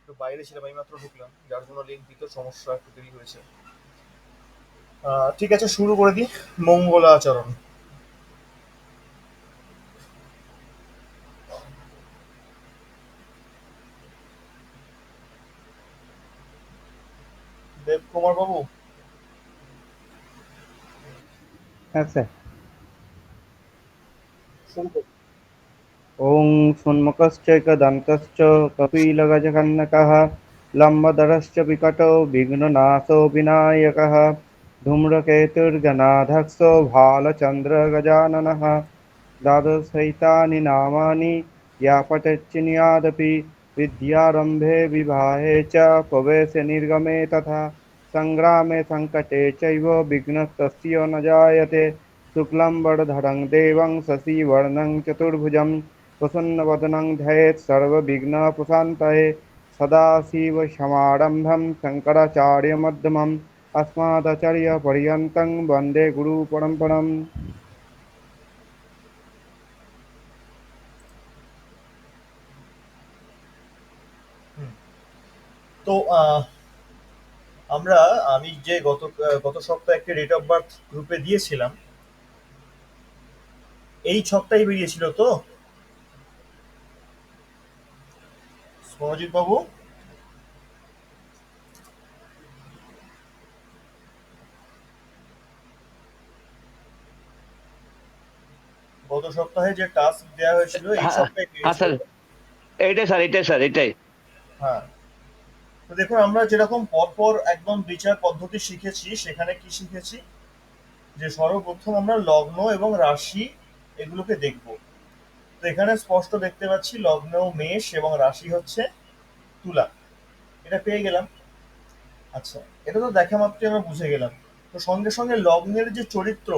একটু বাইরে ছিলাম, আমি মাত্র ঢুকলাম, যার জন্য লিঙ্ক দিতে সমস্যা একটু দেরি হয়েছে। ঠিক আছে, শুরু করে দিই। মঙ্গলাচরণ। দেবকুমার বাবু, হ্যাঁ স্যার। শুরু করুন। ওং শূন্মুখশ্চৈকদন্তশ্চ কপিলগজকর্ণকः লম্বोदरश्च विकटो विघ्ननाशो विनायकः धूम्रकेतुर्गणाध्यक्षो भालचन्द्रगजाननः द्वादशैतानि नामानि या पठच्चिनुयादपि विद्यारम्भे विवाहे च प्रवेशे निर्गमे तथा सङ्ग्रामे सङ्कटे चैव विघ्नस्तस्य न जायते। शुक्लं वरदरं देवं शशिवर्णं चतुर्भुजं प्रसन्नवदनं ध्यायेत् सर्वविघ्नोपशान्तये। सदाशिवसमारम्भं शङ्कराचार्यमध्यमम् अस्मदाचार्यपर्यन्तं वन्दे गुरुपरम्पराम्। হুম। তো আমরা আমি যে গত সপ্তাহে একটা ডেট অফ বার্থ গ্রুপে দিয়েছিলাম, এই ছকটাই বেরিয়েছিল তো, মনোজিৎ বাবু? গত সপ্তাহে যে টাস্ক দেওয়া হয়েছিল এই হ্যাঁ, ছকটাই হ্যাঁ বেরিয়েছিল স্যার, তো? এটাই। হ্যাঁ। তো দেখুন, আমরা যেরকম পরপর একদম বিচার পদ্ধতি শিখেছি, সেখানে কি শিখেছি, যে সর্বপ্রথম আমরা লগ্ন এবং রাশি এগুলোকে দেখব। তো এখানে স্পষ্ট দেখতে পাচ্ছি লগ্ন মেষ এবং রাশি হচ্ছে তুলা। এটা পেয়ে গেলাম। আচ্ছা, এটা তো দেখা মাত্রই আমরা বুঝে গেলাম। তো সঙ্গে সঙ্গে লগ্নের যে চরিত্র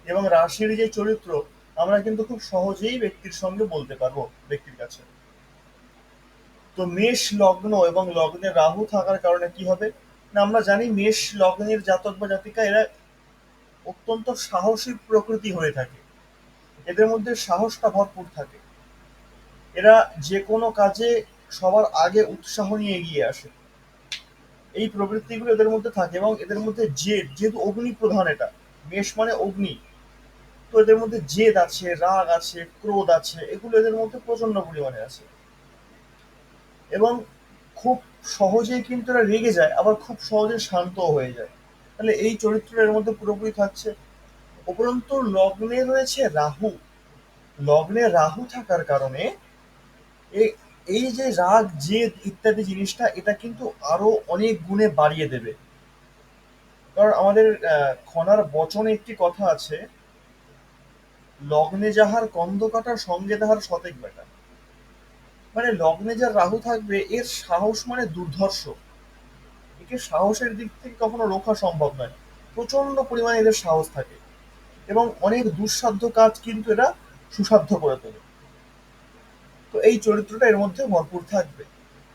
এবং রাশির যে চরিত্র আমরা কিন্তু খুব সহজেই ব্যক্তির সঙ্গে বলতে পারবো, ব্যক্তির কাছে। তো মেষ লগ্ন এবং লগ্নে রাহু থাকার কারণে কি হবে, না আমরা জানি মেষ লগ্নের জাতক বা জাতিকা এরা অত্যন্ত সাহসী প্রকৃতি হয়ে থাকে। এদের মধ্যে সাহসটা ভরপুর থাকে। এরা যে কোনো কাজে সবার আগে উৎসাহ নিয়ে এগিয়ে আসে। এই প্রবৃত্তিগুলো এদের মধ্যে থাকে এবং এদের মধ্যে জেদ, যেহেতু অগ্নি প্রধান, এটা মেষ মানে অগ্নি, তো এদের মধ্যে জেদ আছে, রাগ আছে, ক্রোধ আছে, এগুলো এদের মধ্যে প্রচন্ড পরিমাণে আছে। এবং খুব সহজেই কিন্তু এরা রেগে যায়, আবার খুব সহজে শান্তও হয়ে যায়। তাহলে এই চরিত্র এর মধ্যে পুরোপুরি থাকছে। উপরন্তু লগ্নে রয়েছে রাহু। লগ্নে রাহু থাকার কারণে এ- এই যে রাগ জেদ ইত্যাদি জিনিসটা, এটা কিন্তু আরো অনেক গুণে বাড়িয়ে দেবে। কারণ আমাদের খনার বচনে একটি কথা আছে, লগ্নে যাহার কন্দ কাটা সঙ্গে তাহার শতেক বেটা। মানে লগ্নে যার রাহু থাকবে এর সাহস মানে দুর্ধর্ষ। একে সাহসের দিক থেকে কখনো রোখা সম্ভব নয়। প্রচন্ড পরিমাণে এদের সাহস থাকে এবং অনেক দুঃসাধ্য কাজ কিন্তু এরা সুসাধ্য করে তোলে। তো এই চরিত্রটা এর মধ্যে ভরপুর থাকবে।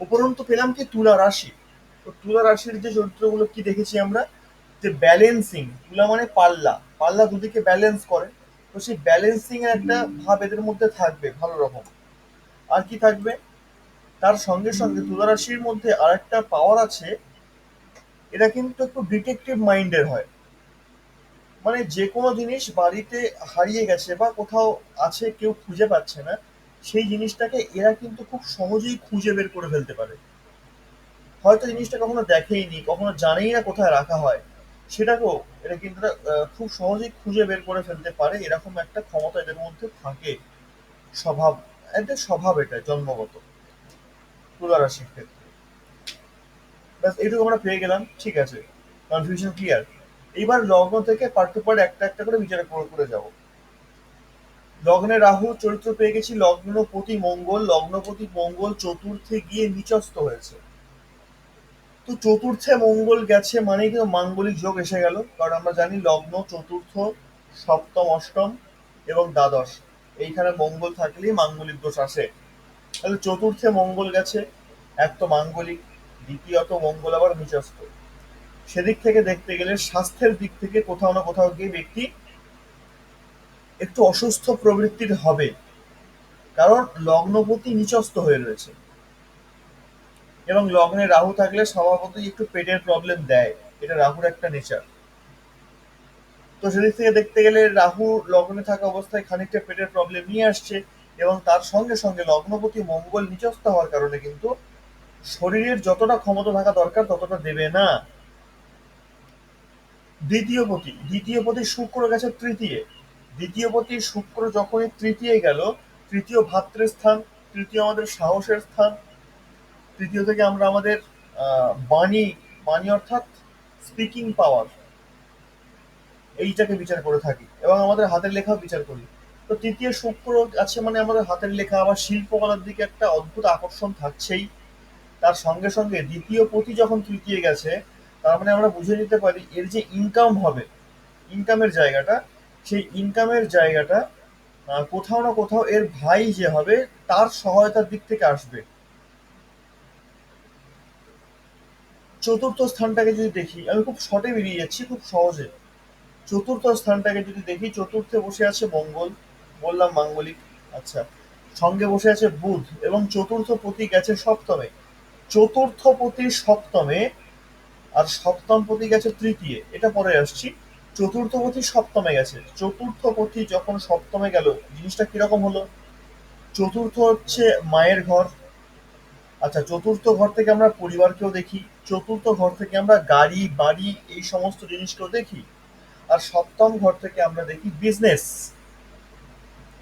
উপরন্তু পেলাম কি তুলা রাশি। তো তুলা রাশির যে চরিত্রগুলো কি দেখেছি আমরা, যে ব্যালেন্সিং, তুলা মানে পাল্লা, পাল্লা দুদিকে ব্যালেন্স করে। তো সেই ব্যালেন্সিং এর একটা ভাব এদের মধ্যে থাকবে ভালো রকম। আর কি থাকবে, তার সঙ্গে সঙ্গে তুলা রাশির মধ্যে আরেকটা পাওয়ার আছে, এরা কিন্তু একটু ডিটেকটিভ মাইন্ডের হয়। মানে যে কোনো জিনিস বাড়িতে হারিয়ে গেছে বা কোথাও আছে, কেউ খুঁজে পাচ্ছে না, সেই জিনিসটাকে এরা কিন্তু খুব সহজেই খুঁজে বের করে ফেলতে পারে। হয়তো জিনিসটা কখনো দেখেইনি, কখনো জানেই না কোথায় রাখা হয়, সেটাকেও এরা কিন্তু খুব সহজেই খুঁজে বের করে ফেলতে পারে। এরকম একটা ক্ষমতা এদের মধ্যে থাকে। স্বভাব, এদের স্বভাব এটা জন্মগত তুলা রাশির ক্ষেত্রে। ব্যাস এইটুকু আমরা পেয়ে গেলাম, ঠিক আছে। Confusion clear. এইবার লগ্ন থেকে পার্ট টু পার্ট একটা একটা করে বিচার করে করে যাবো। লগ্নে রাহু চরিত্র পেয়ে গেছি, লগ্নপতি মঙ্গল, লগ্নপতি মঙ্গল চতুর্থে গিয়ে নিচস্থ হয়েছে। তো চতুর্থে মঙ্গল গেছে মানে কিন্তু মাঙ্গলিক যোগ এসে গেল, কারণ আমরা জানি লগ্ন চতুর্থ, সপ্তম, অষ্টম এবং দ্বাদশ, এইখানে মঙ্গল থাকলেই মাঙ্গলিক দোষ আসে। তাহলে চতুর্থে মঙ্গল গেছে, এক তো মাঙ্গলিক, দ্বিতীয়ত মঙ্গল আবার নিচস্থ। সেদিক থেকে দেখতে গেলে স্বাস্থ্যের দিক থেকে কোথাও না কোথাও গিয়ে ব্যক্তি একটু অসুস্থ প্রবৃত্তির হবে, কারণ লগ্নপতি নিচস্থ হয়ে রয়েছে। এবং লগ্নে রাহু থাকলে স্বভাবতই একটু পেটের প্রবলেম দেয়, এটা রাহুর একটা নেচার। তো সেদিক থেকে দেখতে গেলে রাহু লগ্নে থাকা অবস্থায় খানিকটা পেটের প্রবলেম নিয়ে আসছে, এবং তার সঙ্গে সঙ্গে লগ্নপতি মঙ্গল নিচস্থ হওয়ার কারণে কিন্তু শরীরের যতটা ক্ষমতা থাকা দরকার ততটা দেবে না। দ্বিতীয় পতি শুক্র গেছে তৃতীয়। দ্বিতীয় পতি শুক্র যখনই তৃতীয় গেল, তৃতীয় ভাতৃস্থান, তৃতীয় আমাদের সাহসের স্থান। তৃতীয় থেকে আমরা আমাদের বাণী, বাণী অর্থাৎ স্পিকিং পাওয়ার, এইটাকে বিচার করে থাকি, এবং আমাদের হাতের লেখাও বিচার করি। তো তৃতীয় শুক্র আছে মানে আমাদের হাতের লেখা আবার শিল্পকলার দিকে একটা অদ্ভুত আকর্ষণ থাকছেই। তার সঙ্গে সঙ্গে দ্বিতীয় পতি যখন তৃতীয় গেছে, তার মানে আমরা বুঝে নিতে পারি এর যে ইনকাম হবে, ইনকামের জায়গাটা, সেই ইনকামের জায়গাটা কোথাও না কোথাও এর ভাই যে হবে তার সহায়তার দিক থেকে আসবে। চতুর্থ স্থানটাকে যদি দেখি, আমি খুব শর্টে বেরিয়ে যাচ্ছি খুব সহজে। চতুর্থ স্থানটাকে যদি দেখি, চতুর্থে বসে আছে মঙ্গল, বললাম মাঙ্গলিক। আচ্ছা, সঙ্গে বসে আছে বুধ, এবং চতুর্থ পতি গেছে সপ্তমে। চতুর্থ পতি সপ্তমে, আর সপ্তম পতি গেছে তৃতীয়, এটা পরে আসছি। চতুর্থ পতি সপ্তমে গেছে, চতুর্থ পতি যখন সপ্তমে গেল, জিনিসটা কিরকম হলো? চতুর্থ হচ্ছে মায়ের ঘর। আচ্ছা, চতুর্থ ঘর থেকে আমরা পরিবারকেও দেখি, চতুর্থ ঘর থেকে আমরা গাড়ি বাড়ি এই সমস্ত জিনিসকেও দেখি, আর সপ্তম ঘর থেকে আমরা দেখি বিজনেস,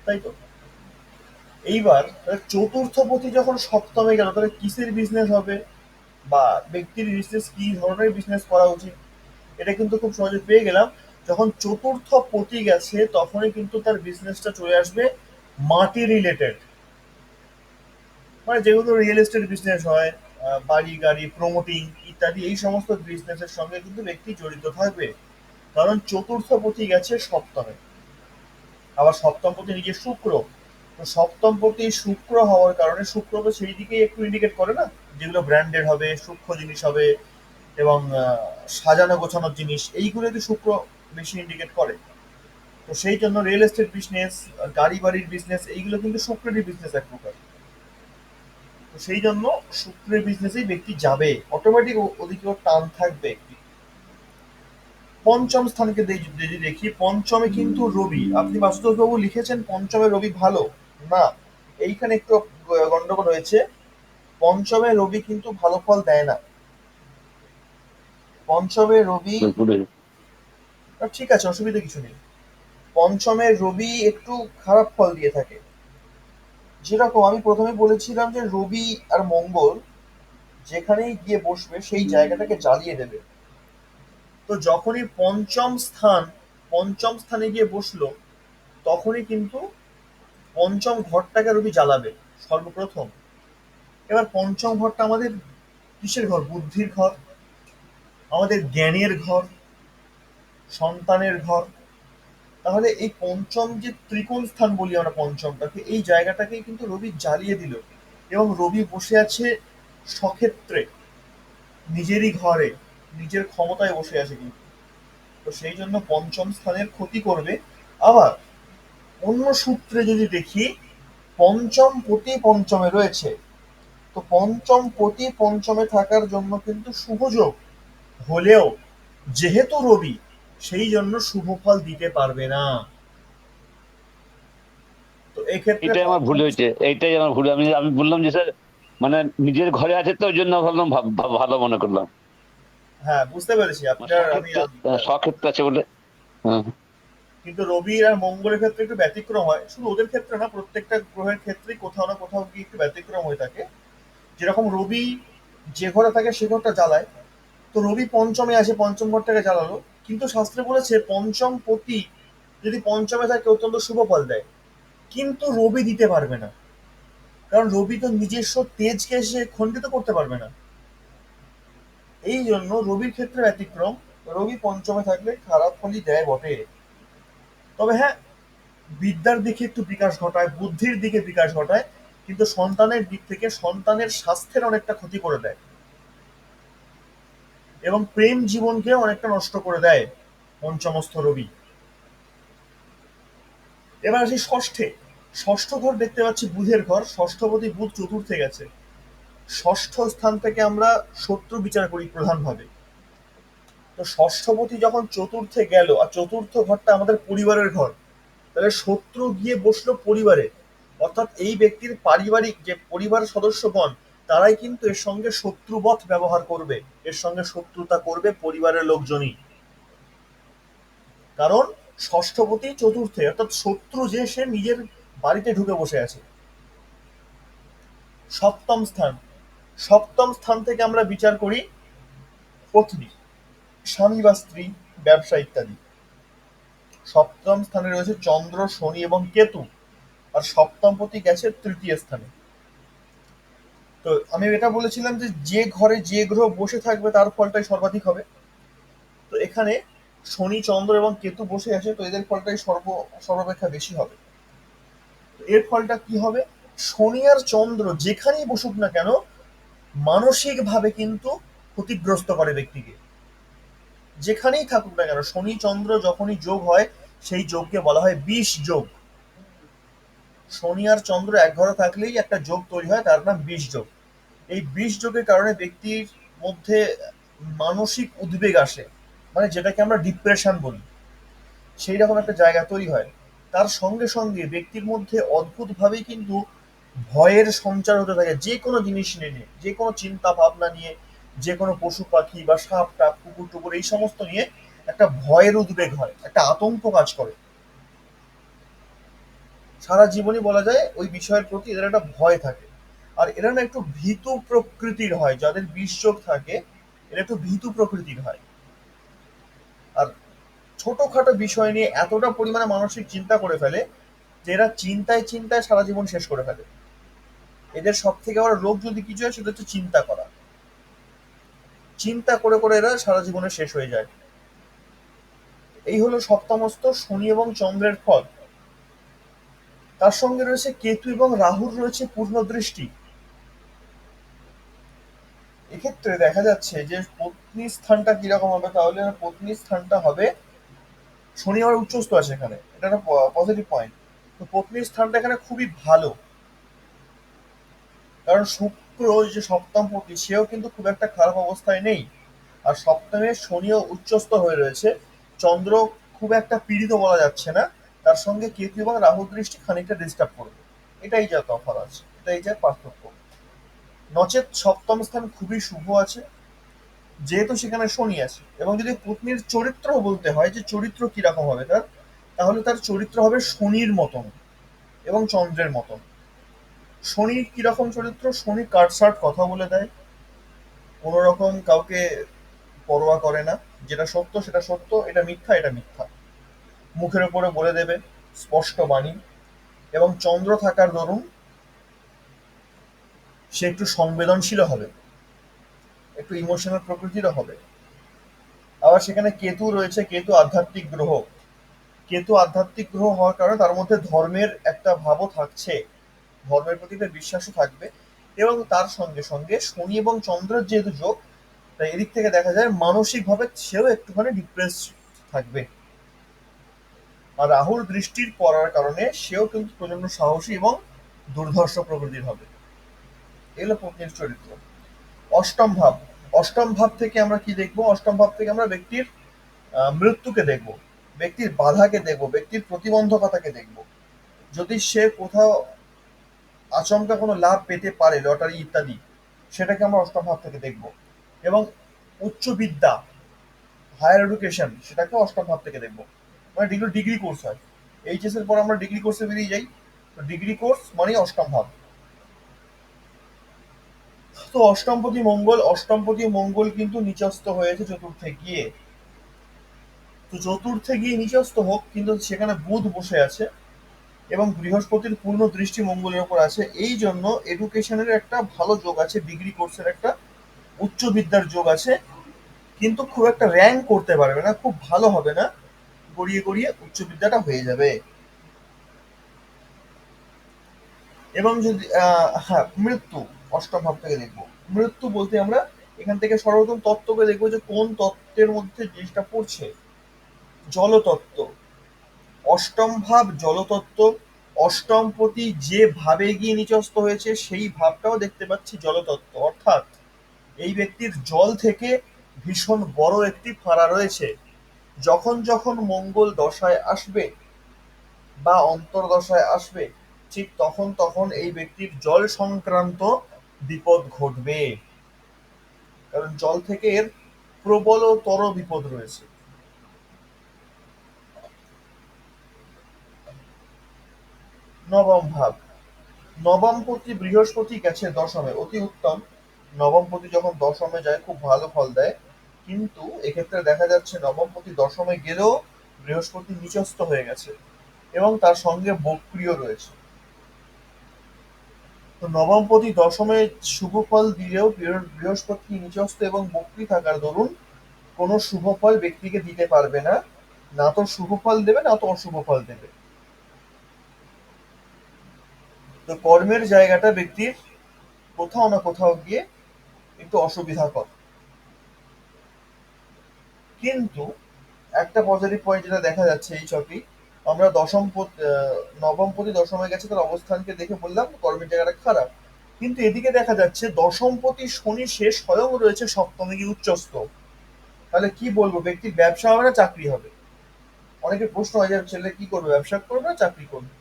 তাই তো? এইবার চতুর্থ পতি যখন সপ্তমে গেল, তাহলে কিসের বিজনেস হবে, বা ব্যক্তির বিজনেস, কি ধরনের বিজনেস করা উচিত, এটা কিন্তু খুব সহজে পেয়ে গেলাম। যখন চতুর্থ পতি গেছে তখনই কিন্তু তার বিজনেসটা চলে আসবে মাটি রিলেটেড, মানে যেগুলো রিয়েল এস্টেট বিজনেস হয়, বাড়ি গাড়ি প্রমোটিং ইত্যাদি, এই সমস্ত বিজনেসের সঙ্গে কিন্তু ব্যক্তি জড়িত থাকবে, কারণ চতুর্থ পতি গেছে সপ্তমে। আবার সপ্তম পতি নিজে শুক্র, তো সপ্তম পতি শুক্র হওয়ার কারণে শুক্র তো সেই দিকেই একটু ইন্ডিকেট করে না, যেগুলো ব্র্যান্ডেড হবে, সূক্ষ্ম জিনিস হবে, এবং সাজানো গোছানোর জিনিস, এইগুলো তো শুক্র বেশি ইন্ডিকেট করে। তো সেই জন্য রিয়েল এস্টেট বিজনেস, গাড়ি বাড়ির বিজনেস, এইগুলো কিন্তু শুক্রেরই বিজনেস এক প্রকার। তো সেই জন্য শুক্রের বিজনেসেই ব্যক্তি যাবে, অটোমেটিক ওদিকে ওর টান থাকবে একটি। পঞ্চম স্থানকে যদি দেখি, পঞ্চমে কিন্তু রবি। আপনি বাসুদেব বাবু লিখেছেন পঞ্চমে রবি ভালো, না, এইখানে একটু গন্ডগোল হয়েছে। পঞ্চমে রবি কিন্তু ভালো ফল দেয় না। পঞ্চমে রবি, ঠিক আছে, অসুবিধা কিছু নেই। পঞ্চমে রবি একটু খারাপ ফল দিয়ে থাকে। যেরকম আমি প্রথমে বলেছিলাম যে রবি আর মঙ্গল যেখানেই গিয়ে বসবে সেই জায়গাটাকে জ্বালিয়ে দেবে। তো যখনই পঞ্চম স্থানে গিয়ে বসলো, তখনই কিন্তু পঞ্চম ঘরটাকে রবি জ্বালাবে সর্বপ্রথম। এবার পঞ্চম ঘরটা আমাদের কিসের ঘর? বুদ্ধির ঘর, আমাদের জ্ঞানের ঘর, সন্তানের ঘর। তাহলে এই পঞ্চম যে ত্রিকোণ স্থান বলি আমরা পঞ্চমটাকে, এই জায়গাটাকেই কিন্তু রবি জ্বালিয়ে দিল, এবং রবি বসে আছে সক্ষেত্রে, নিজেরই ঘরে, নিজের ক্ষমতায় বসে আছে কিন্তু। তো সেই জন্য পঞ্চম স্থানের ক্ষতি করবে। আবার অন্য সূত্রে যদি দেখি, পঞ্চম পতি পঞ্চমে রয়েছে, তো পঞ্চম পতি পঞ্চমে থাকার জন্য কিন্তু শুভযোগ হলেও, যেহেতু রবি, সেই জন্য শুভ ফল দিতে পারবে না। তো এক্ষেত্রে এটাই আমার ভুল পঞ্চম, হয়েছে, এইটাই আমার ভুল। আমি আমি বললাম যে স্যার, মানে নিজের ঘরে আছে তো ওই জন্য ভাবলাম, ভালো মনে করলাম। হ্যাঁ বুঝতে পেরেছি আপনার, আমি স্বক্ষেত্রে, স্বক্ষেত্র আছে বলে। হ্যাঁ। কিন্তু রবি আর মঙ্গলের ক্ষেত্রে একটু ব্যতিক্রম হয়, শুধু ওদের ক্ষেত্রে না, প্রত্যেকটা গ্রহের ক্ষেত্রেই কোথাও না কোথাও গিয়ে একটু ব্যতিক্রম হয়ে থাকে। যেরকম রবি যে ঘরে থাকে সে ঘরটা জ্বালায়, তো রবি পঞ্চমে আসে, পঞ্চম ঘরটাকে জ্বালালো। কিন্তু শাস্ত্রে বলেছে পঞ্চম পতি যদি পঞ্চমে থাকে অত্যন্ত শুভ ফল দেয়, কিন্তু রবি দিতে পারবে না, কারণ রবি তো নিজস্ব তেজকে সে খণ্ডিত করতে পারবে না। এই জন্য রবির ক্ষেত্রে ব্যতিক্রম, রবি পঞ্চমে থাকলে খারাপ ফলই দেয় বটে। তবে হ্যাঁ, বিদ্যার দিকে একটু বিকাশ ঘটায়, বুদ্ধির দিকে বিকাশ ঘটায়, কিন্তু সন্তানের দিক থেকে সন্তানের স্বাস্থ্যের অনেকটা ক্ষতি করে দেয়, এবং প্রেম জীবনকে অনেকটা নষ্ট করে দেয় পঞ্চমস্থ রবি। এবার আসি ষষ্ঠে। ষষ্ঠ ঘর দেখতে পাচ্ছি বুধের ঘর, ষষ্ঠপতি বুধ চতুর্থে গেছে। ষষ্ঠ স্থান থেকে আমরা শত্রু বিচার করি প্রধানভাবে। তো ষষ্ঠপতি যখন চতুর্থে গেল, আর চতুর্থ ঘরটা আমাদের পরিবারের ঘর, তাহলে শত্রু গিয়ে বসলো পরিবারে, অর্থাৎ এই ব্যক্তির পারিবারিক যে পরিবার সদস্যগণ, তারাই কিন্তু এর সঙ্গে শত্রুবৎ ব্যবহার করবে, এর সঙ্গে শত্রুতা করবে পরিবারের লোকজনই। কারণ ষষ্ঠপতি চতুর্থে, অর্থাৎ শত্রু যে সে নিজের বাড়িতে ঢুকে বসে আছে। সপ্তম স্থান, সপ্তম স্থান থেকে আমরা বিচার করি পত্নী, স্বামী বা স্ত্রী, ব্যবসা ইত্যাদি। সপ্তম স্থানে রয়েছে চন্দ্র, শনি এবং কেতু, আর সপ্তমপতি গেছে তৃতীয় স্থানে। তো আমি এটা বলেছিলাম যে যে ঘরে যে গ্রহ বসে থাকবে তার ফলটাই সর্বাধিক হবে। তো এখানে শনি, চন্দ্র এবং কেতু বসে আছে, তো এদের ফলটাই সর্বাপেক্ষা বেশি হবে। তো এর ফলটা কি হবে? শনি আর চন্দ্র যেখানেই বসুক না কেন, মানসিক ভাবে কিন্তু ক্ষতিগ্রস্ত করে ব্যক্তিকে। যেখানেই থাকুক না কেন, শনি চন্দ্র যখনই যোগ হয়, সেই যোগকে বলা হয় বিষ যোগ। শনি আর চন্দ্র এক ঘরে থাকলেই একটা যোগ তৈরি হয়, তার নাম বিষ যোগ। এই বিষ যোগের কারণে ব্যক্তির মধ্যে মানসিক উদ্বেগ আসে, মানে যেটাকে আমরা ডিপ্রেশন বলি, সেই রকম একটা জায়গা তৈরি হয়। তার সঙ্গে সঙ্গে ব্যক্তির মধ্যে অদ্ভুত ভাবেই কিন্তু ভয়ের সঞ্চার হতে থাকে, যে কোনো জিনিস নিয়ে, যে কোনো চিন্তা ভাবনা নিয়ে, যে কোনো পশু পাখি বা সাপ টাপ কুকুর টুকুর এই সমস্ত নিয়ে একটা ভয়ের উদ্বেগ হয়, একটা আতঙ্ক কাজ করে। সারা জীবনই বলা যায় ওই বিষয়ের প্রতি এদের একটা ভয় থাকে। আর এরা না একটু ভীতু প্রকৃতির হয়, যাদের বিষযোগ থাকে এরা একটু ভীতু প্রকৃতির হয়। আর ছোটখাটো বিষয় নিয়ে এতটা পরিমাণে মানসিক চিন্তা করে ফেলে যে এরা চিন্তায় চিন্তায় সারা জীবন শেষ করে ফেলে। এদের সব থেকে বড় রোগ যদি কিছু হয় সেটা হচ্ছে চিন্তা করা। চিন্তা করে করে এরা সারা জীবনে শেষ হয়ে যায়। এই হলো সপ্তমস্ত শনি এবং চন্দ্রের ফল। তার সঙ্গে রয়েছে কেতু এবং রাহুর রয়েছে পূর্ণ দৃষ্টি। এক্ষেত্রে দেখা যাচ্ছে যে পত্নী স্থানটা কিরকম হবে, তাহলে পত্নী স্থানটা হবে, শনি আবার উচ্চস্থ আছে এখানে, এটা একটা পজিটিভ পয়েন্ট। তো পত্নীর স্থানটা এখানে খুবই ভালো, কারণ শুক্র যে সপ্তম পতি সেও কিন্তু খুব একটা খারাপ অবস্থায় নেই। আর সপ্তমে শনিও উচ্চস্থ হয়ে রয়েছে, চন্দ্র খুব একটা পীড়িত বলা যাচ্ছে না, তার সঙ্গে কেতু এবং রাহু দৃষ্টি খানিকটা ডিস্টার্ব করবে। এটাই যা তফাৎ আছে, এটাই যা পার্থক্য। নচেত সপ্তম স্থান খুবই শুভ আছে, যেহেতু সেখানে শনি আছে। এবং যদি পত্নীর চরিত্র বলতে হয় যে চরিত্র কিরকম হবে তার, তাহলে তার চরিত্র হবে শনির মতন এবং চন্দ্রের মতন। শনির কিরকম চরিত্র? শনি কাটসাট কথা বলে দেয়, কোনো রকম কাউকে পরোয়া করে না, যেটা সত্য সেটা সত্য, এটা মিথ্যা এটা মিথ্যা, মুখের উপরে বলে দেবে, স্পষ্ট বাণী। এবং চন্দ্র থাকার দরুন সে একটু সংবেদনশীল হবে, একটু ইমোশনাল প্রকৃতিরও হবে। আবার সেখানে কেতু রয়েছে, কেতু আধ্যাত্মিক গ্রহ। কেতু আধ্যাত্মিক গ্রহ হওয়ার কারণে তার মধ্যে ধর্মের একটা ভাবও থাকছে, ধর্মের প্রতি একটা বিশ্বাসও থাকবে। এবং তার সঙ্গে সঙ্গে শনি এবং চন্দ্রের যেহেতু যোগ, তাই এদিক থেকে দেখা যায় মানসিক ভাবে সেও একটুখানি ডিপ্রেস থাকবে। আর রাহুর দৃষ্টির পড়ার কারণে সেও কিন্তু প্রচন্ড সাহসী এবং দুর্ধর্ষ প্রকৃতির হবে। এগুলো পত্নীর চরিত্র। অষ্টম ভাব, অষ্টম ভাব থেকে আমরা কি দেখবো? অষ্টম ভাব থেকে আমরা ব্যক্তির মৃত্যুকে দেখব, ব্যক্তির বাধাকে দেখব, ব্যক্তির প্রতিবন্ধকতাকে দেখব। যদি সে কোথাও আচমকা কোনো লাভ পেতে পারে, লটারি ইত্যাদি, সেটাকে আমরা অষ্টম ভাব থেকে দেখব। এবং উচ্চ বিদ্যা, হায়ার এডুকেশন, সেটাকে অষ্টম ভাব থেকে দেখব। মানে ডিগ্রি ডিগ্রি কোর্স হয়, এইচএস এর পর আমরা ডিগ্রি কোর্সে বেরিয়ে যাই, তো ডিগ্রি কোর্স মানে অষ্টম ভাব। তো অষ্টমপতি মঙ্গল, অষ্টমপতি মঙ্গল কিন্তু নিচস্থ হয়েছে চতুর্থে গিয়ে। তো চতুর্থে গিয়ে নিচস্থ হোক, কিন্তু সেখানে বুধ বসে আছে এবং বৃহস্পতির পূর্ণ দৃষ্টি মঙ্গলের উপর আছে। এই জন্য এডুকেশনের একটা ভালো যোগ আছে, ডিগ্রি কোর্সের একটা উচ্চ বিদ্যার যোগ আছে, কিন্তু খুব একটা র্যাঙ্ক করতে পারবে না, খুব ভালো হবে না, গড়িয়ে গড়িয়ে উচ্চ বিদ্যাটা হয়ে যাবে। এবং যদি হ্যাঁ, মৃত্যু অষ্টম ভাব থেকে দেখবো। মৃত্যু বলতে আমরা এখান থেকে সর্বপ্রথম তত্ত্বকে দেখবো যে কোন তত্ত্বের মধ্যে জিনিসটা পড়ছে। জলতত্ত্ব, অষ্টম ভাব জলতত্ত্ব, অষ্টমপতি যে ভাবে গিয়ে নিচস্থ হয়েছে সেই ভাবটাও দেখতে পাচ্ছি জলতত্ত্ব, অর্থাৎ এই ব্যক্তির জল থেকে ভীষণ বড় একটি ফাঁড়া রয়েছে। যখন যখন মঙ্গল দশায় আসবে বা অন্তর্দশায় আসবে, ঠিক তখন তখন এই ব্যক্তির জল সংক্রান্ত বিপদ ঘটবে, কারণ জল থেকে এর প্রবলতর বিপদ রয়েছে। নবম ভাব, নবমপতি বৃহস্পতি গেছে দশমে, অতি উত্তম। নবমপতি যখন দশমে যায় খুব ভালো ফল দেয়, কিন্তু এক্ষেত্রে দেখা যাচ্ছে নবমপতি দশমে গেলেও বৃহস্পতি নিচস্থ হয়ে গেছে এবং তার সঙ্গে বক্রিয় রয়েছে। তো নবমপতি দশমে শুভ ফল দিলেও বৃহস্পতি নিচস্থ এবং বক্রি থাকার দরুন কোনো শুভ ফল ব্যক্তিকে দিতে পারবে না, না তো শুভ ফল দেবে না তো অশুভ ফল দেবে। তো কর্মের জায়গাটা ব্যক্তির কোথাও না কোথাও গিয়ে একটু অসুবিধাকর। কিন্তু একটা পজিটিভ পয়েন্ট যেটা দেখা যাচ্ছে এই ছবি, আমরা নবমপতি দশমে গেছে তার অবস্থানকে দেখে বললাম কর্মের জায়গাটা খারাপ, কিন্তু এদিকে দেখা যাচ্ছে দশমপতি শনি সে স্বয়ং রয়েছে সপ্তমে গিয়ে উচ্চস্থ। তাহলে কি বলবো, ব্যক্তির ব্যবসা হবে না চাকরি হবে? অনেকের প্রশ্ন হয় যে ছেলে কি করবে, ব্যবসা করবে না চাকরি করবে?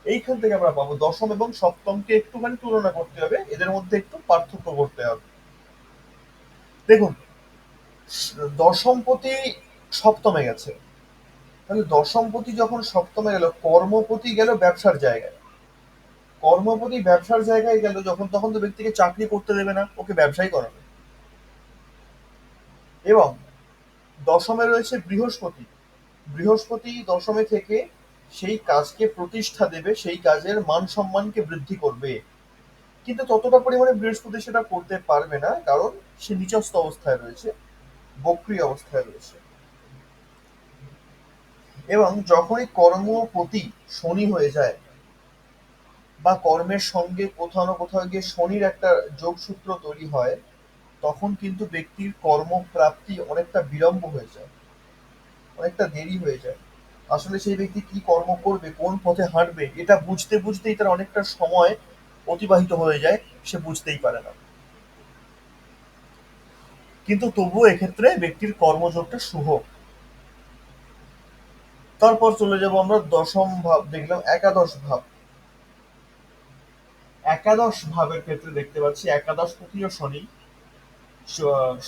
এইখান থেকে আমরা পাবো দশম এবং সপ্তমকে একটুখানি তুলনা করতে হবে, এদের মধ্যে একটু পার্থক্য করতে হবে। দেখুন, দশমপতি সপ্তমে গেছে, তাহলে দশমপতি যখন সপ্তমে গেল, কর্মপতি গেল ব্যবসার জায়গায়। কর্মপতি ব্যবসার জায়গায় গেল যখন, তখন তো ব্যক্তিকে চাকরি করতে দেবে না, ওকে ব্যবসাই করাবে। এবং দশমে রয়েছে বৃহস্পতি, বৃহস্পতি দশমে থেকে সেই কাজকে প্রতিষ্ঠা দেবে, সেই কাজের মান সম্মানকে বৃদ্ধি করবে, কিন্তু ততটা পরিমাণে বৃহস্পতি সেটা করতে পারবে না, কারণ সে নিচস্থ অবস্থায় রয়েছে, বক্রী অবস্থায় রয়েছে। এবং যখনই কর্মপতি শনি হয়ে যায় বা কর্মের সঙ্গে কোথাও না কোথাও গিয়ে শনির একটা যোগসূত্র তৈরি হয়, তখন কিন্তু ব্যক্তির কর্মপ্রাপ্তি অনেকটা বিলম্ব হয়ে যায়, অনেকটা দেরি হয়ে যায়। আসলে সেই ব্যক্তি কি কর্ম করবে, কোন পথে হাঁটবে, এটা বুঝতে বুঝতেই তার অনেকটা সময় অতিবাহিত হয়ে যায়, সে বুঝতেই পারে না। কিন্তু তবুও এক্ষেত্রে ব্যক্তির কর্মযোগটা শুভ। তারপর চলে যাব আমরা দশম ভাব দেখলাম, একাদশ ভাব। একাদশ ভাবের ক্ষেত্রে দেখতে পাচ্ছি একাদশ তৃতীয় শনি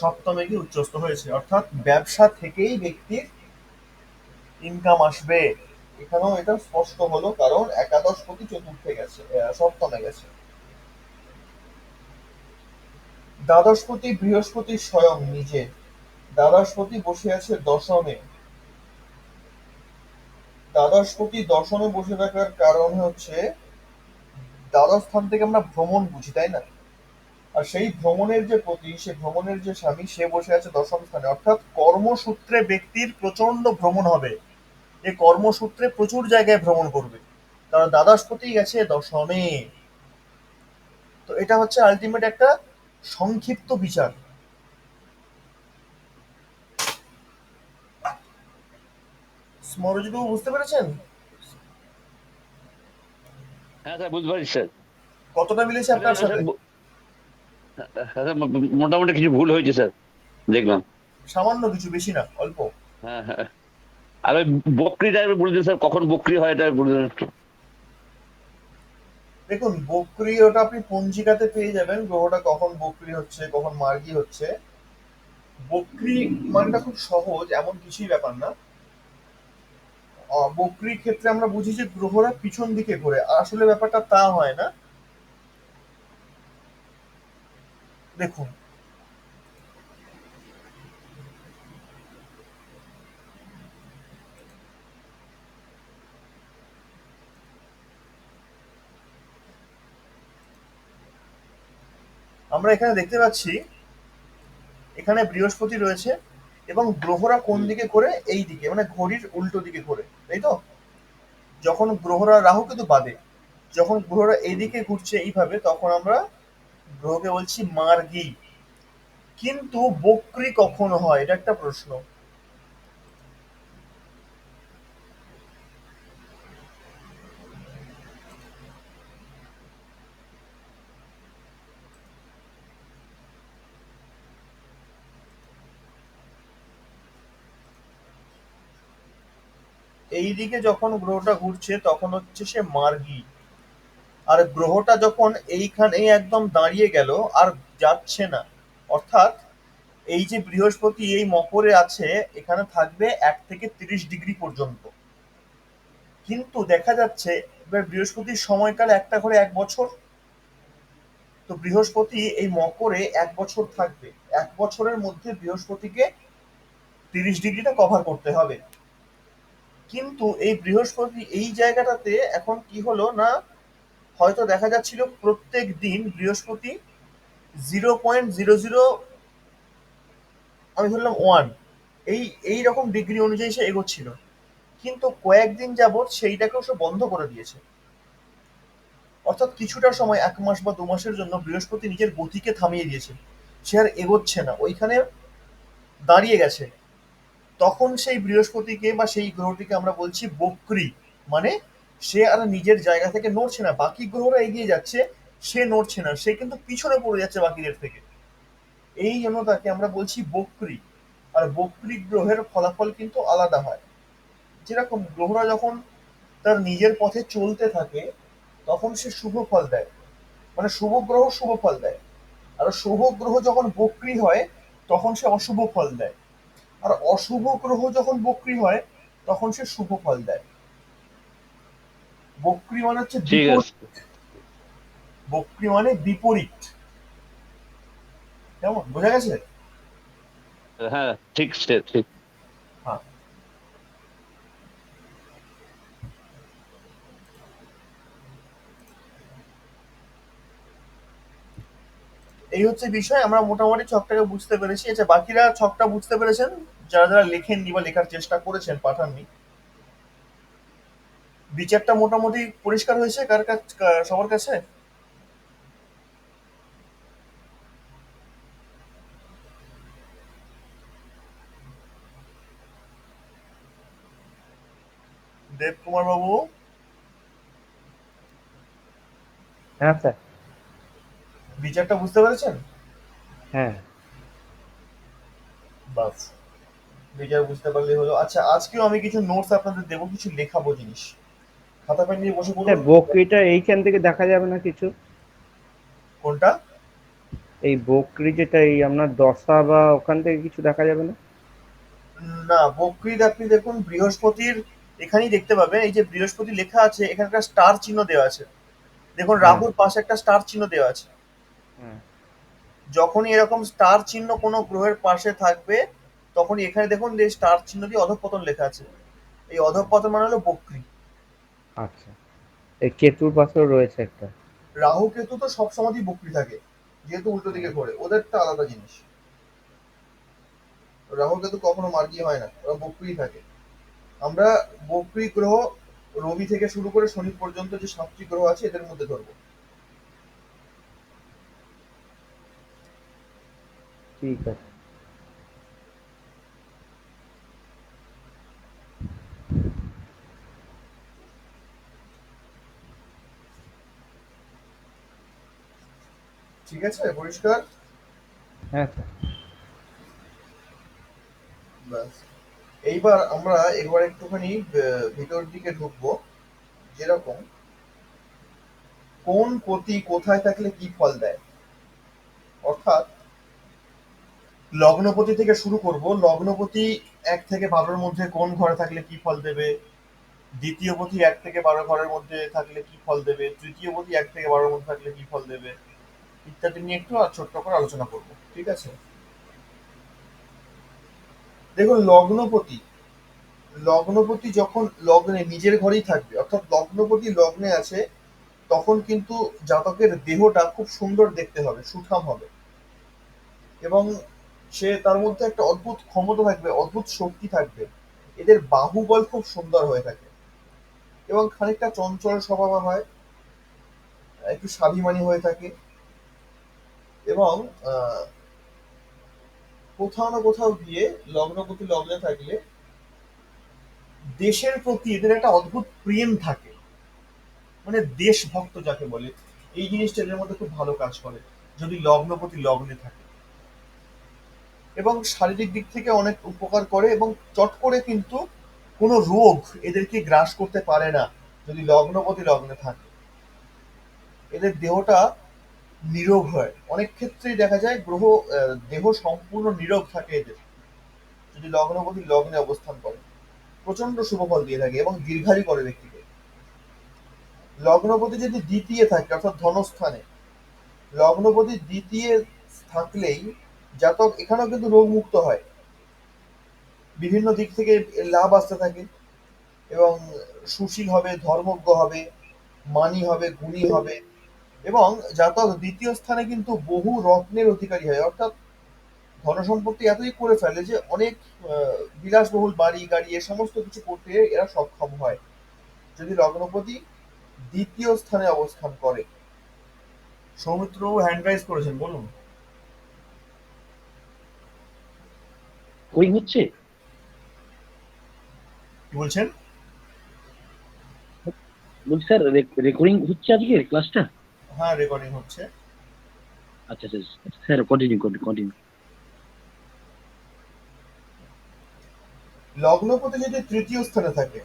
সপ্তমে গিয়ে উচ্চস্থ হয়েছে, অর্থাৎ ব্যবসা থেকেই ব্যক্তির ইনকাম আসবে। এখানেও এটা স্পষ্ট হলো, কারণ একাদশ পতি চতুর্থে গেছে, সপ্তমে গেছে। দ্বাদশপতি বৃহস্পতি স্বয়ং নিজে, দ্বাদশপতি বসে আছে দশমে। দ্বাদশপতি দশমে বসে থাকার কারণ হচ্ছে, দ্বাদশ স্থান থেকে আমরা ভ্রমণ বুঝি, তাই না? আর সেই ভ্রমণের যে পতি, সে ভ্রমণের যে স্বামী, সে বসে আছে দশম স্থানে, অর্থাৎ কর্মসূত্রে ব্যক্তির প্রচন্ড ভ্রমণ হবে। এই কর্মসূত্রে প্রচুর জায়গায় ভ্রমণ করবে, কারণ দ্বাদশপতি গেছে দশমে। তো এটা হচ্ছে আলটিমেট একটা সংক্ষিপ্ত বিচার। স্মরজিৎ বাবু বুঝতে পেরেছেন হ্যাঁ স্যার, বুঝতে পারছি স্যার। কতটা মিলেছে স্যার, আপনার সাথে? স্যার, হ্যাঁ, স্যার, মোটামুটি কিছু ভুল হয়েছে স্যার, দেখলাম। সামান্য কিছু, বেশি না, অল্প। হ্যাঁ, হ্যাঁ। আর ওই বকরিটা একবার বলে দিন স্যার, কখন বকরি হয় এটা বলে দিন একটু। দেখুন, বকরি ওটা আপনি পঞ্জিকাতে পেয়ে যাবেন, গ্রহটা কখন বকরি হচ্ছে কখন মার্গী হচ্ছে। বকরি মানেটা খুব সহজ, এমন কিছুই ব্যাপার না। বকরির ক্ষেত্রে আমরা বুঝি যে গ্রহরা পিছন দিকে ঘোরে, আসলে ব্যাপারটা তা হয় না। দেখুন, আমরা এখানে দেখতে পাচ্ছি এখানে বৃহস্পতি রয়েছে এবং গ্রহরা কোন হুম। দিকে ঘোরে, এই দিকে, মানে ঘড়ির উল্টো দিকে ঘোরে, তাই তো? যখন গ্রহরা, রাহু কিন্তু বাদে, যখন গ্রহরা এইদিকে ঘুরছে এইভাবে, তখন আমরা গ্রহকে বলছি মার্গী। কিন্তু বক্রি কখন হয়, এটা একটা প্রশ্ন। এইদিকে যখন গ্রহটা ঘুরছে তখন হচ্ছে সে মার্গী, আর গ্রহটা যখন এইখানে একদম দাঁড়িয়ে গেল আর যাচ্ছে না, অর্থাৎ এই যে বৃহস্পতি এই মকরে আছে, এখানে থাকবে 1 থেকে 30 ডিগ্রি পর্যন্ত। কিন্তু দেখা যাচ্ছে এবার বৃহস্পতির সময়কাল একটা করে 1 বছর। তো বৃহস্পতি এই মকরে 1 বছর থাকবে, 1 বছরের মধ্যে বৃহস্পতিকে 30 ডিগ্রিটা কভার করতে হবে। কিন্তু এই বৃহস্পতি এই জায়গাটাতে এখন কি হলো না, হয়তো দেখা যাচ্ছিল প্রত্যেক দিন বৃহস্পতি 0.00, আমি ধরলাম 1, এই এই রকম ডিগ্রি অনুযায়ী সে এগোচ্ছিল। কিন্তু কয়েকদিন যাবৎ সেইটাকেও সে বন্ধ করে দিয়েছে। অর্থাৎ কিছুটা সময় 1 মাস বা 2 মাসের জন্য বৃহস্পতি নিজের গতিকে থামিয়ে দিয়েছে, সে আর এগোচ্ছে না, ওইখানে দাঁড়িয়ে গেছে। তখন সেই বৃহস্পতিকে বা সেই গ্রহটিকে আমরা বলছি বক্রী, মানে সে আর নিজের জায়গা থেকে নড়ছে না, বাকি গ্রহরা এগিয়ে যাচ্ছে, সে নড়ছে না, সে কিন্তু পিছনে পড়ে যাচ্ছে বাকিদের থেকে। এই জন্য তাকে আমরা বলছি বক্রী। আর বক্রী গ্রহের ফলাফল কিন্তু আলাদা হয়। যেরকম গ্রহরা যখন তার নিজের পথে চলতে থাকে তখন সে শুভ ফল দেয়, মানে শুভ গ্রহ শুভ ফল দেয়। আর শুভ গ্রহ যখন বক্রী হয় তখন সে অশুভ ফল দেয়। আর অশুভ গ্রহ যখন বক্রী হয় তখন সে শুভ ফল দেয়। বক্রী মানে হচ্ছে ঠিক আছে। বিপরীত। বক্রী মানে বিপরীত। কেমন বোঝা গেছে? হ্যাঁ, ঠিক সে ঠিক। হ্যাঁ, এই হচ্ছে বিষয়। আমরা মোটামুটি ছকটাকে বুঝতে পেরেছি। আচ্ছা, বাকিরা ছকটা বুঝতে পেরেছেন? যারা যারা লেখেননি বা লেখার চেষ্টা করেছেন, পাঠাননি, বিচারটা মোটামুটি পরিষ্কার হয়েছে কার কাছে, সবার কাছে? দেব কুমার বাবু, হ্যাঁ স্যার। বিচারটা বুঝতে পেরেছেন? হ্যাঁ বাস, বিচার বুঝতে পারলেই হলো। আচ্ছা, আজকেও আমি কিছু নোটস আপনাদের দেবো, কিছু লেখাবো জিনিস। খাতা পেন নিয়ে বসে স্যার, পড়ুন। বকরিটা এইখান থেকে দেখা যাবে না কিছু? কোনটা? এই বকরি যেটা এই আপনার দশা বা ওখান থেকে কিছু দেখা যাবে না? না, বকৃত আপনি দেখুন বৃহস্পতির এখানেই দেখতে পাবেন, এই যে বৃহস্পতি লেখা আছে এখানে একটা স্টার চিহ্ন দেওয়া আছে। দেখুন হ্যাঁ রাহুর পাশে একটা স্টার চিহ্ন দেওয়া আছে। হ্যাঁ। যখনই এরকম স্টার চিহ্ন কোনো গ্রহের পাশে থাকবে তখনই এখানে দেখুন যে স্টার চিহ্ন দিয়ে অধঃপতন লেখা আছে। এই হ্যাঁ। অধঃপতন মানে হলো বকৃ। আচ্ছা, এই কেতুর পাশেও রয়েছে একটা। রাহু কেতু তো সবসময়ই বকৃ থাকে, যেহেতু উল্টো দিকে হ্যাঁ। ঘোরে, ওদেরটা আলাদা জিনিস। রাহু কেতু কখনো মার্গী হয় না, ওরা বকৃ থাকে। আমরা বকৃ গ্রহ রবি থেকে শুরু করে শনি পর্যন্ত যে 7টি গ্রহ আছে এদের মধ্যে ধরবো। ঠিক আছে। ঠিক আছে, পরিষ্কার? হ্যাঁ স্যার। ব্যাস, এইবার আমরা এবার একটুখানি ভিতর দিকে ঢুকবো। যেরকম কোন পতি কোথায় থাকলে কি ফল দেয়, অর্থাৎ লগ্নপতি থেকে শুরু করব। লগ্নপতি 1 থেকে 12-র মধ্যে কোন ঘরে থাকলে কি ফল দেবে, দ্বিতীয় পতি 1 থেকে 12 ঘরের মধ্যে থাকলে কি ফল দেবে, তৃতীয় পতি 1 থেকে 12-র মধ্যে থাকলে কি ফল দেবে, ইত্যাদি নিয়ে একটু আর ছোট্ট করে আলোচনা করব। ঠিক আছে? দেখুন লগ্নপতি, লগ্নপতি যখন লগ্নে নিজের ঘরেই থাকবে, অর্থাৎ লগ্নপতি লগ্নে আছে, তখন কিন্তু জাতকের দেহটা খুব সুন্দর দেখতে হবে, সুঠাম হবে, এবং সে তার মধ্যে একটা অদ্ভুত ক্ষমতা থাকবে, অদ্ভুত শক্তি থাকবে। এদের বাহুবল খুব সুন্দর হয়ে থাকে এবং খানিকটা চঞ্চল স্বভাব হয়, একটু স্বাভিমানী হয়ে থাকে, এবং আহ, কোথাও না কোথাও গিয়ে লগ্নপতি লগ্নে থাকলে দেশের প্রতি এদের একটা অদ্ভুত প্রেম থাকে, মানে দেশভক্ত যাকে বলে, এই জিনিসটা এদের মধ্যে খুব ভালো কাজ করে যদি লগ্নপতি লগ্নে থাকে। এবং শারীরিক দিক থেকে অনেক উপকার করে, এবং চট করে কিন্তু কোনো রোগ এদেরকে গ্রাস করতে পারে না যদি লগ্নপতি লগ্নে থাকে। এদের দেহটা নীরোগ হয়, অনেক ক্ষেত্রেই দেখা যায় দেহ সম্পূর্ণ নীরোগ থাকে এদের যদি লগ্নপতি লগ্নে অবস্থান করে। প্রচন্ড শুভ ফল দিয়ে থাকে এবং দীর্ঘায়ু করে ব্যক্তিকে। লগ্নপতি যদি দ্বিতীয় থাকে অর্থাৎ ধনস্থানে, লগ্নপতি দ্বিতীয় থাকলেই জাতক এখানেও কিন্তু রোগ মুক্ত হয়, বিভিন্ন দিক থেকে লাভ আসতে থাকে এবং সুশীল হবে, ধর্মজ্ঞ হবে, মানী হবে, গুণী হবে। এবং জাতক দ্বিতীয় স্থানে কিন্তু বহু রত্নের অধিকারী হয়, অর্থাৎ ধনসম্পত্তি এতই করে ফেলে যে অনেক বিলাসবহুল বাড়ি গাড়ি এ সমস্ত কিছু করতে এরা সক্ষম হয় যদি লগ্নপতি দ্বিতীয় স্থানে অবস্থান করে। সৌমিত্রবাবু হ্যান্ড রাইজ করেছেন, বলুন। ওই হচ্ছে। কি বলছেন? বলছি স্যার, রেকর্ডিং হচ্ছে আজকের ক্লাসটা? হ্যাঁ, রেকর্ডিং হচ্ছে। আচ্ছা স্যার, স্যার কন্টিনিউ করুন, কন্টিনিউ। লগ্নপতি যদি তৃতীয় স্থানে থাকে,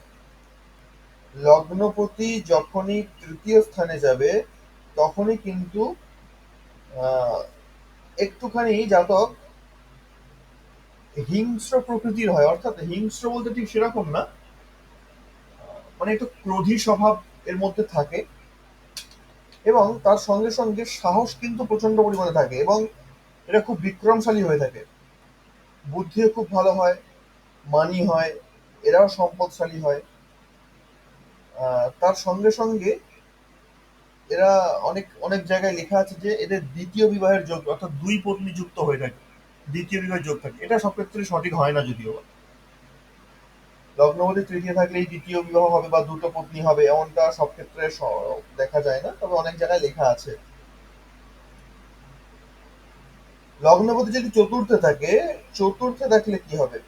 লগ্নপতি যখনই তৃতীয় স্থানে যাবে তখনই কিন্তু আহ, একটুখানি জাতক হিংস্র প্রকৃতির হয়, অর্থাৎ হিংস্র বলতে ঠিক সেরকম না, মানে একটু ক্রোধী স্বভাব এর মধ্যে থাকে এবং তার সঙ্গে সঙ্গে সাহস কিন্তু প্রচন্ড পরিমাণে থাকে এবং এটা খুব বিক্রমশালী হয়ে থাকে। বুদ্ধিও খুব ভালো হয়, মানি হয়, এরাও সম্পদশালী হয়। তার সঙ্গে সঙ্গে এরা অনেক অনেক জায়গায় লেখা আছে যে এদের দ্বিতীয় বিবাহের যোগ, অর্থাৎ দুই পত্নী যুক্ত হয়ে থাকে, দ্বিতীয় বিবাহের যোগ থাকে। এটা সব ক্ষেত্রে সঠিক হয় না যদিও। লগ্নপতি তৃতীয় থাকলে এই দ্বিতীয় বিবাহ হবে বা দুটো পত্নী হবে এমনটা সব ক্ষেত্রে দেখা যায় না, তবে অনেক জায়গায় লেখা আছে। লগ্নপতি যদি চতুর্থে থাকে, চতুর্থে থাকলে কি হবে?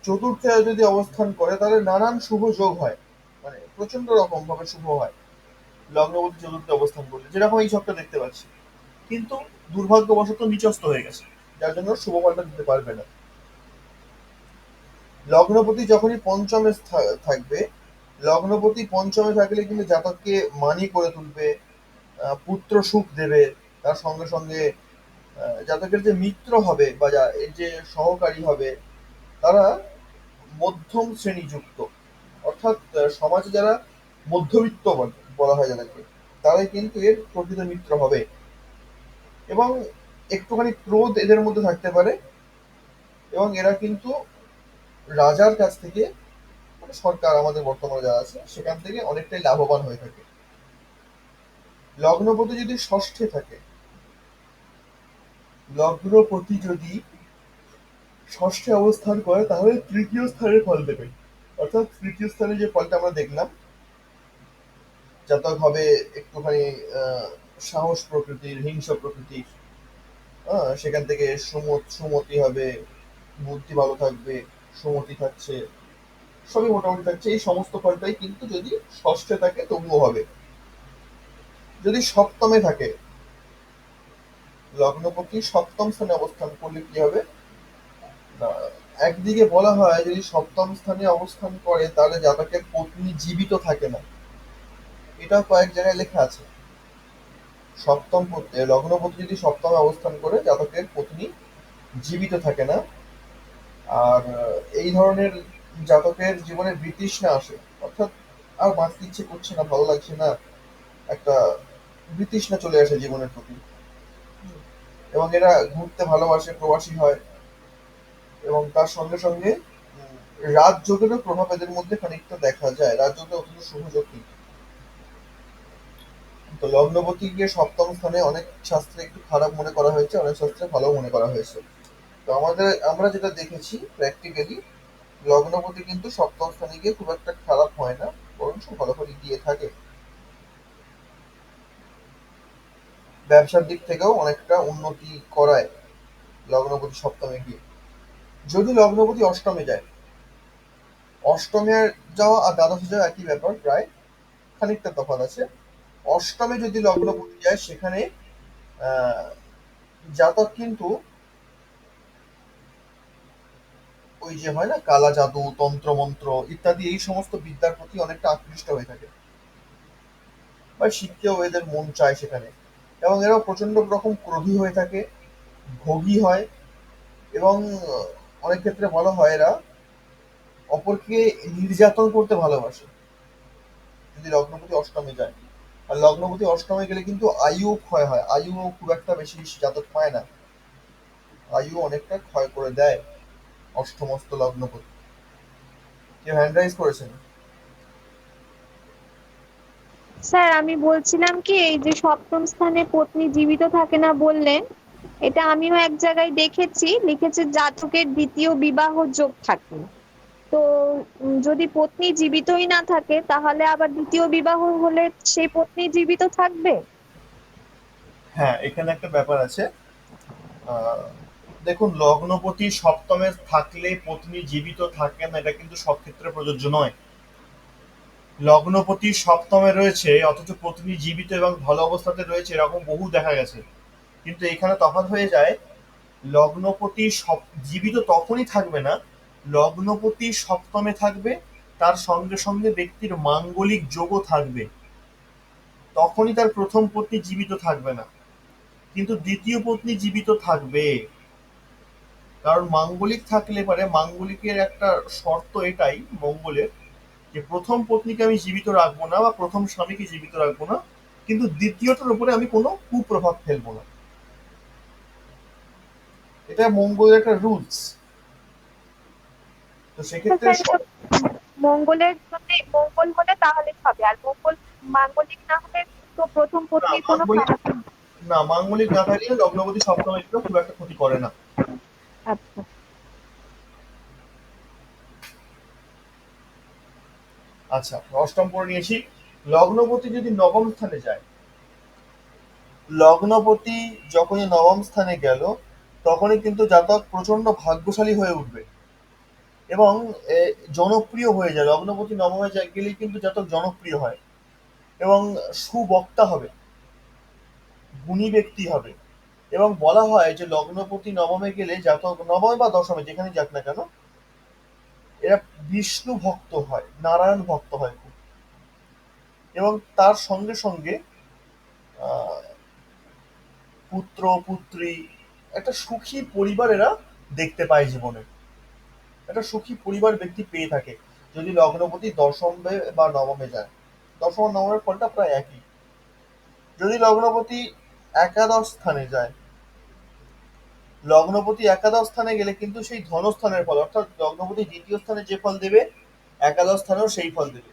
চতুর্থে যদি অবস্থান করে তাহলে নানান শুভ যোগ হয়, মানে প্রচন্ড রকম ভাবে শুভ হয় লগ্নপতি চতুর্থে অবস্থান করলে, যেরকম এই ছকটা দেখতে পাচ্ছি। কিন্তু দুর্ভাগ্যবশত নিচস্থ হয়ে গেছে, যার জন্য শুভ ফলটা দিতে পারবে না। লগ্নপতি যখনই পঞ্চমে থাকবে, লগ্নপতি পঞ্চমে থাকলে কিন্তু জাতককে মানি করে তুলবে, পুত্র সুখ দেবে। তার সঙ্গে সঙ্গে জাতকের যে মিত্র হবে বা এর যে সহকারী হবে তারা মধ্যম শ্রেণীযুক্ত, অর্থাৎ সমাজে যারা মধ্যবিত্ত বলা হয় যাদেরকে, তারাই কিন্তু এর প্রকৃত মিত্র হবে। এবং একটুখানি ক্রোধ এদের মধ্যে থাকতে পারে এবং এরা কিন্তু রাজার কাছ থেকে, মানে সরকার আমাদের বর্তমানে যারা আছে সেখান থেকে অনেকটাই লাভবান হয়ে থাকে। লগ্নপতি যদি ষষ্ঠে থাকে, লগ্নপতি যদি ষষ্ঠে অবস্থান করে তাহলে তৃতীয় স্থানের ফল দেবে, অর্থাৎ তৃতীয় স্থানে যে ফলটা আমরা দেখলাম, জাতক হবে একটুখানি আহ, সাহস প্রকৃতির, হিংস্র প্রকৃতির। সেখান থেকে সুমতি হবে, বুদ্ধি ভালো থাকবে, সুমতি থাকছে, সবই মোটামুটি থাকছে। এই সমস্ত ফলটাই কিন্তু যদি ষষ্ঠে থাকে তবুও হবে। যদি সপ্তমে থাকে, লগ্নপতি সপ্তম স্থানে অবস্থান করলে কি হবে না, একদিকে বলা হয় যদি সপ্তম স্থানে অবস্থান করে তাহলে জাতকের পত্নী জীবিত থাকে না, এটা কয়েক জায়গায় লেখা আছে। লগ্নপতি যদি সপ্তমে অবস্থান করে জাতকের পত্নী জীবিত থাকে না। আর এই ধরনের জাতকের জীবনে বিতৃষ্ণা আসে, অর্থাৎ আর বাঁচতে ইচ্ছে করছে না, ভালো লাগছে না, একটা বিতৃষ্ণা চলে আসে জীবনের প্রতি। এবং এরা ঘুরতে ভালোবাসে, প্রবাসী হয় এবং তার সঙ্গে সঙ্গে রাজযোগেরও প্রভাব এদের মধ্যে খানিকটা দেখা যায়। রাজযোগে অত্যন্ত শুভ যোগ কিন্তু। তো লগ্নপতিকে সপ্তম স্থানে অনেক শাস্ত্রে একটু খারাপ মনে করা হয়েছে, অনেক শাস্ত্রে ভালো মনে করা হয়েছে। তো আমরা যেটা দেখেছি প্র্যাকটিক্যালি, লগ্নপতি কিন্তু সপ্তম স্থানে গিয়ে খুব একটা খারাপ হয় না, বরঞ্চ ভালো ফলই দিয়ে থাকে। ব্যবসার দিক থেকেও অনেকটা উন্নতি করায় লগ্নপতি সপ্তমে গিয়ে। যদি লগ্নপতি অষ্টমে যায়, অষ্টমে যাওয়া আর দ্বাদশে যাওয়া একই ব্যাপার প্রায়, খানিকটা তফাৎ আছে। অষ্টমে যদি লগ্নপতি যায় সেখানে জাতক কিন্তু ওই যে হয় না কালা জাদু, তন্ত্রমন্ত্র ইত্যাদি এই সমস্ত বিদ্যার প্রতি অনেকটা আকৃষ্ট হয়ে থাকে বা শিখতেও এদের মন চায় সেখানে। এবং এরাও প্রচন্ড রকম ক্রোধী হয়ে থাকে, ভোগী হয় এবং অনেক ক্ষেত্রে বলা হয় এরা অপরকে নির্যাতন করতে ভালোবাসে যদি লগ্নপতি অষ্টমে যায়। আর লগ্নপতি অষ্টমে গেলে কিন্তু আয়ু ক্ষয় হয়, আয়ুও খুব একটা বেশি জাতক পায় না, আয়ু অনেকটা ক্ষয় করে দেয় অষ্টমস্ত লগ্নপতি। কেউ হ্যান্ড রাইজ করেছেন? স্যার আমি বলছিলাম কি, এই যে সপ্তম স্থানে পত্নী জীবিত থাকে না বললেন, এটা আমিও এক জায়গায় দেখেছি, লিখেছে জাতকের দ্বিতীয় বিবাহ যোগ থাকে। তো যদি পত্নী জীবিতই না থাকে তাহলে আবার দ্বিতীয় বিবাহ হলে সেই পত্নী জীবিত থাকবে? হ্যাঁ, এখানে একটা ব্যাপার আছে। আহ, দেখুন, লগ্নপতি সপ্তমে থাকলে পত্নী জীবিত থাকে না এটা কিন্তু সব ক্ষেত্রে প্রযোজ্য নয়। লগ্নপতি সপ্তমে রয়েছে অথচ পত্নী জীবিত এবং ভালো অবস্থাতে রয়েছে, এরকম বহু দেখা গেছে। কিন্তু এখানে তফাৎ হয়ে যায়, লগ্নপতি জীবিত তখনই থাকবে না, লগ্নপতি সপ্তমে থাকবে, তার সঙ্গে সঙ্গে ব্যক্তির মাঙ্গলিক যোগও থাকবে, তখনই তার প্রথম পত্নী জীবিত থাকবে না, কিন্তু দ্বিতীয় পত্নী জীবিত থাকবে। কারণ মাঙ্গলিক থাকলে পারে, মাঙ্গলিকের একটা শর্ত এটাই মঙ্গলের, যে প্রথম পত্নীকে আমি জীবিত রাখবো না বা প্রথম স্বামীকে জীবিত রাখবো না, কিন্তু দ্বিতীয়টার উপরে আমি কোনো কুপ্রভাব ফেলবো না। এটা মঙ্গলের একটা রুলস। তো তো সেক্ষেত্রে স্যার এটা মঙ্গলের জন্য, মঙ্গল হলে তাহলে হবে, আর মঙ্গল মাঙ্গলিক না হলে তো প্রথম না পত্নীর কোনো মাঙ্গলিক, খারাপ। না মাঙ্গলিক না থাকলে লগ্নপতি সপ্তমে গেলেও খুব একটা ক্ষতি করে না। আচ্ছা। আচ্ছা, অষ্টম পরে নিয়েছি। লগ্নপতি যদি নবম স্থানে যায়, লগ্নপতি যখনই নবম স্থানে গেল তখনই কিন্তু জাতক প্রচন্ড ভাগ্যশালী হয়ে উঠবে এবং জনপ্রিয় হয়ে যায়। লগ্নপতি নবমে গেলেই কিন্তু জাতক জনপ্রিয় হয় এবং সুবক্তা হবে, গুণী ব্যক্তি হবে। এবং বলা হয় যে লগ্নপতি নবমে গেলে জাতক, নবমে বা দশমে যেখানে যাক না কেন, এরা বিষ্ণু ভক্ত হয়, নারায়ণ ভক্ত হয় খুব। এবং তার সঙ্গে সঙ্গে আহ, পুত্র পুত্রী, একটা সুখী পরিবার এরা দেখতে পায় জীবনে, একটা সুখী পরিবার ব্যক্তি পেয়ে থাকে যদি লগ্নপতি দশমে বা নবমে যায়। দশম আর নবমের ফলটা প্রায় একই। যদি লগ্নপতি একাদশ স্থানে যায়, লগ্নপতি একাদশ স্থানে গেলে কিন্তু সেই ধনস্থানের ফল, অর্থাৎ লগ্নপতি দ্বিতীয় স্থানে যে ফল দেবে একাদশ স্থানেও সেই ফল দেবে,